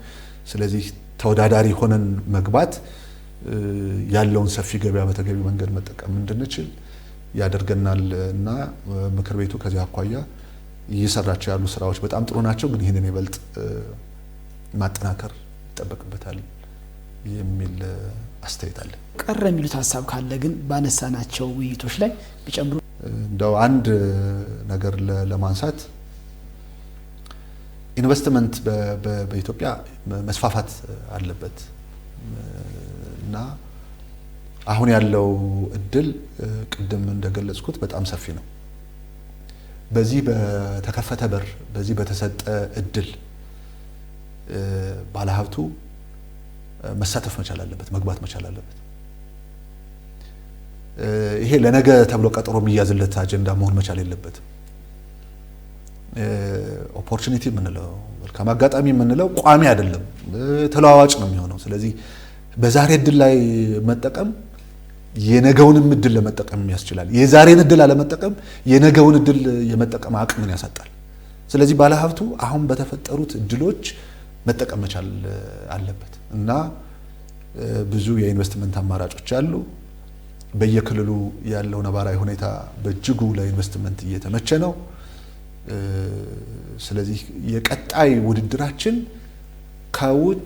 ስለዚህ ተወዳዳሪ ሆነን መግባት ያለውን ሰፊ ገበያ በተገቢ መንገድ መጠቀም እንድንችል ያደርገናል እና ምክር ቤቱ ከዚህ አኳያ እየሰራቸው ያሉ ስራዎች በጣም ጥሩ ናቸው፣ ግን ይህንን ይበልጥ ማጠናከር ይጠበቅበታል የሚል አስተያየት አለ። ቀረ የሚሉት ሀሳብ ካለ ግን ባነሳናቸው ውይይቶች ላይ ቢጨምሩ። እንደው አንድ ነገር ለማንሳት ኢንቨስትመንት በኢትዮጵያ መስፋፋት አለበት እና አሁን ያለው እድል ቅድም እንደገለጽኩት በጣም ሰፊ ነው። በዚህ በተከፈተ በር በዚህ በተሰጠ እድል ባለሀብቱ መሳተፍ መቻል አለበት፣ መግባት መቻል አለበት። ይሄ ለነገ ተብሎ ቀጠሮ የሚያዝለት አጀንዳ መሆን መቻል የለበትም። ኦፖርቹኒቲ የምንለው መልካም አጋጣሚ የምንለው ቋሚ አይደለም፣ ተለዋዋጭ ነው የሚሆነው። ስለዚህ በዛሬ እድል ላይ መጠቀም የነገውንም እድል ለመጠቀም ያስችላል። የዛሬን እድል አለመጠቀም የነገውን እድል የመጠቀም አቅምን ያሳጣል። ስለዚህ ባለሀብቱ አሁን በተፈጠሩት እድሎች መጠቀም መቻል አለበት እና ብዙ የኢንቨስትመንት አማራጮች አሉ። በየክልሉ ያለው ነባራዊ ሁኔታ በእጅጉ ለኢንቨስትመንት እየተመቸ ነው። ስለዚህ የቀጣይ ውድድራችን ከውጭ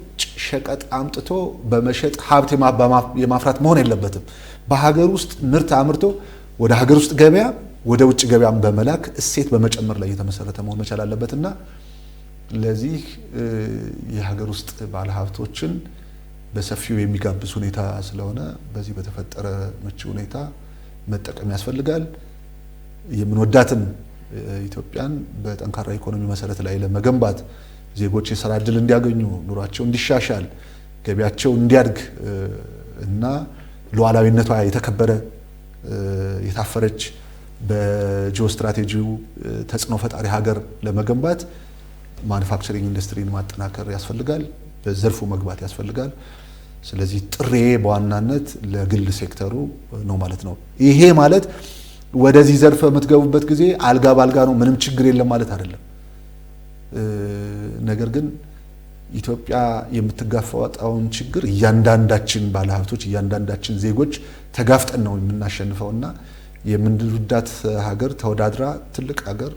ሸቀጥ አምጥቶ በመሸጥ ሀብት የማፍራት መሆን የለበትም። በሀገር ውስጥ ምርት አምርቶ ወደ ሀገር ውስጥ ገበያ ወደ ውጭ ገበያም በመላክ እሴት በመጨመር ላይ የተመሰረተ መሆን መቻል አለበትና ለዚህ የሀገር ውስጥ ባለሀብቶችን በሰፊው የሚጋብዝ ሁኔታ ስለሆነ በዚህ በተፈጠረ ምቹ ሁኔታ መጠቀም ያስፈልጋል። የምንወዳትን ኢትዮጵያን በጠንካራ ኢኮኖሚ መሰረት ላይ ለመገንባት ዜጎች የሥራ ዕድል እንዲያገኙ፣ ኑሯቸው እንዲሻሻል፣ ገቢያቸው እንዲያድግ እና ሉዓላዊነቷ የተከበረ የታፈረች በጂኦ ስትራቴጂው ተጽዕኖ ፈጣሪ ሀገር ለመገንባት ማኑፋክቸሪንግ ኢንዱስትሪን ማጠናከር ያስፈልጋል፣ በዘርፉ መግባት ያስፈልጋል። ስለዚህ ጥሬ በዋናነት ለግል ሴክተሩ ነው ማለት ነው። ይሄ ማለት ወደዚህ ዘርፍ የምትገቡበት ጊዜ አልጋ ባልጋ ነው ምንም ችግር የለም ማለት አይደለም። ነገር ግን ኢትዮጵያ የምትጋፈጠውን ችግር እያንዳንዳችን ባለሀብቶች እያንዳንዳችን ዜጎች ተጋፍጠን ነው የምናሸንፈውና የምንወዳት ሀገር ተወዳድራ ትልቅ ሀገር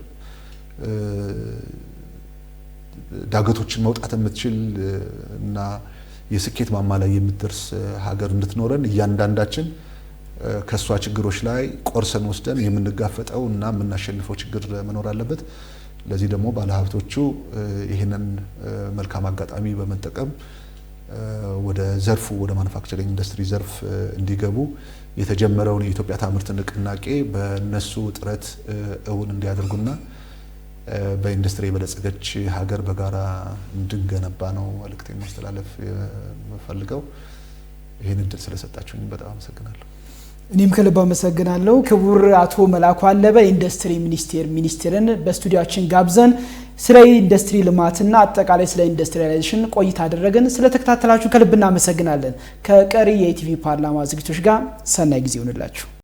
ዳገቶችን መውጣት የምትችል እና የስኬት ማማ ላይ የምትደርስ ሀገር እንድትኖረን እያንዳንዳችን ከሷ ችግሮች ላይ ቆርሰን ወስደን የምንጋፈጠው እና የምናሸንፈው ችግር መኖር አለበት። ለዚህ ደግሞ ባለሀብቶቹ ይህንን መልካም አጋጣሚ በመጠቀም ወደ ዘርፉ ወደ ማኑፋክቸሪንግ ኢንዱስትሪ ዘርፍ እንዲገቡ የተጀመረውን የኢትዮጵያ ታምርት ንቅናቄ በእነሱ ጥረት እውን እንዲያደርጉና በኢንዱስትሪ የበለጸገች ሀገር በጋራ እንድንገነባ ነው መልእክቴን ማስተላለፍ የምፈልገው። ይህን እድል ስለሰጣችሁኝ በጣም አመሰግናለሁ። እኔም ከልብ አመሰግናለሁ። ክቡር አቶ መላኩ አለበ ኢንዱስትሪ ሚኒስቴርን በስቱዲዮአችን ጋብዘን ስለ ኢንዱስትሪ ልማትና አጠቃላይ ስለ ኢንዱስትሪያላይዜሽን ቆይታ አደረግን። ስለተከታተላችሁ ከልብ እናመሰግናለን። ከቀሪ የኢቲቪ ፓርላማ ዝግጅቶች ጋር ሰናይ ጊዜ ይሁንላችሁ።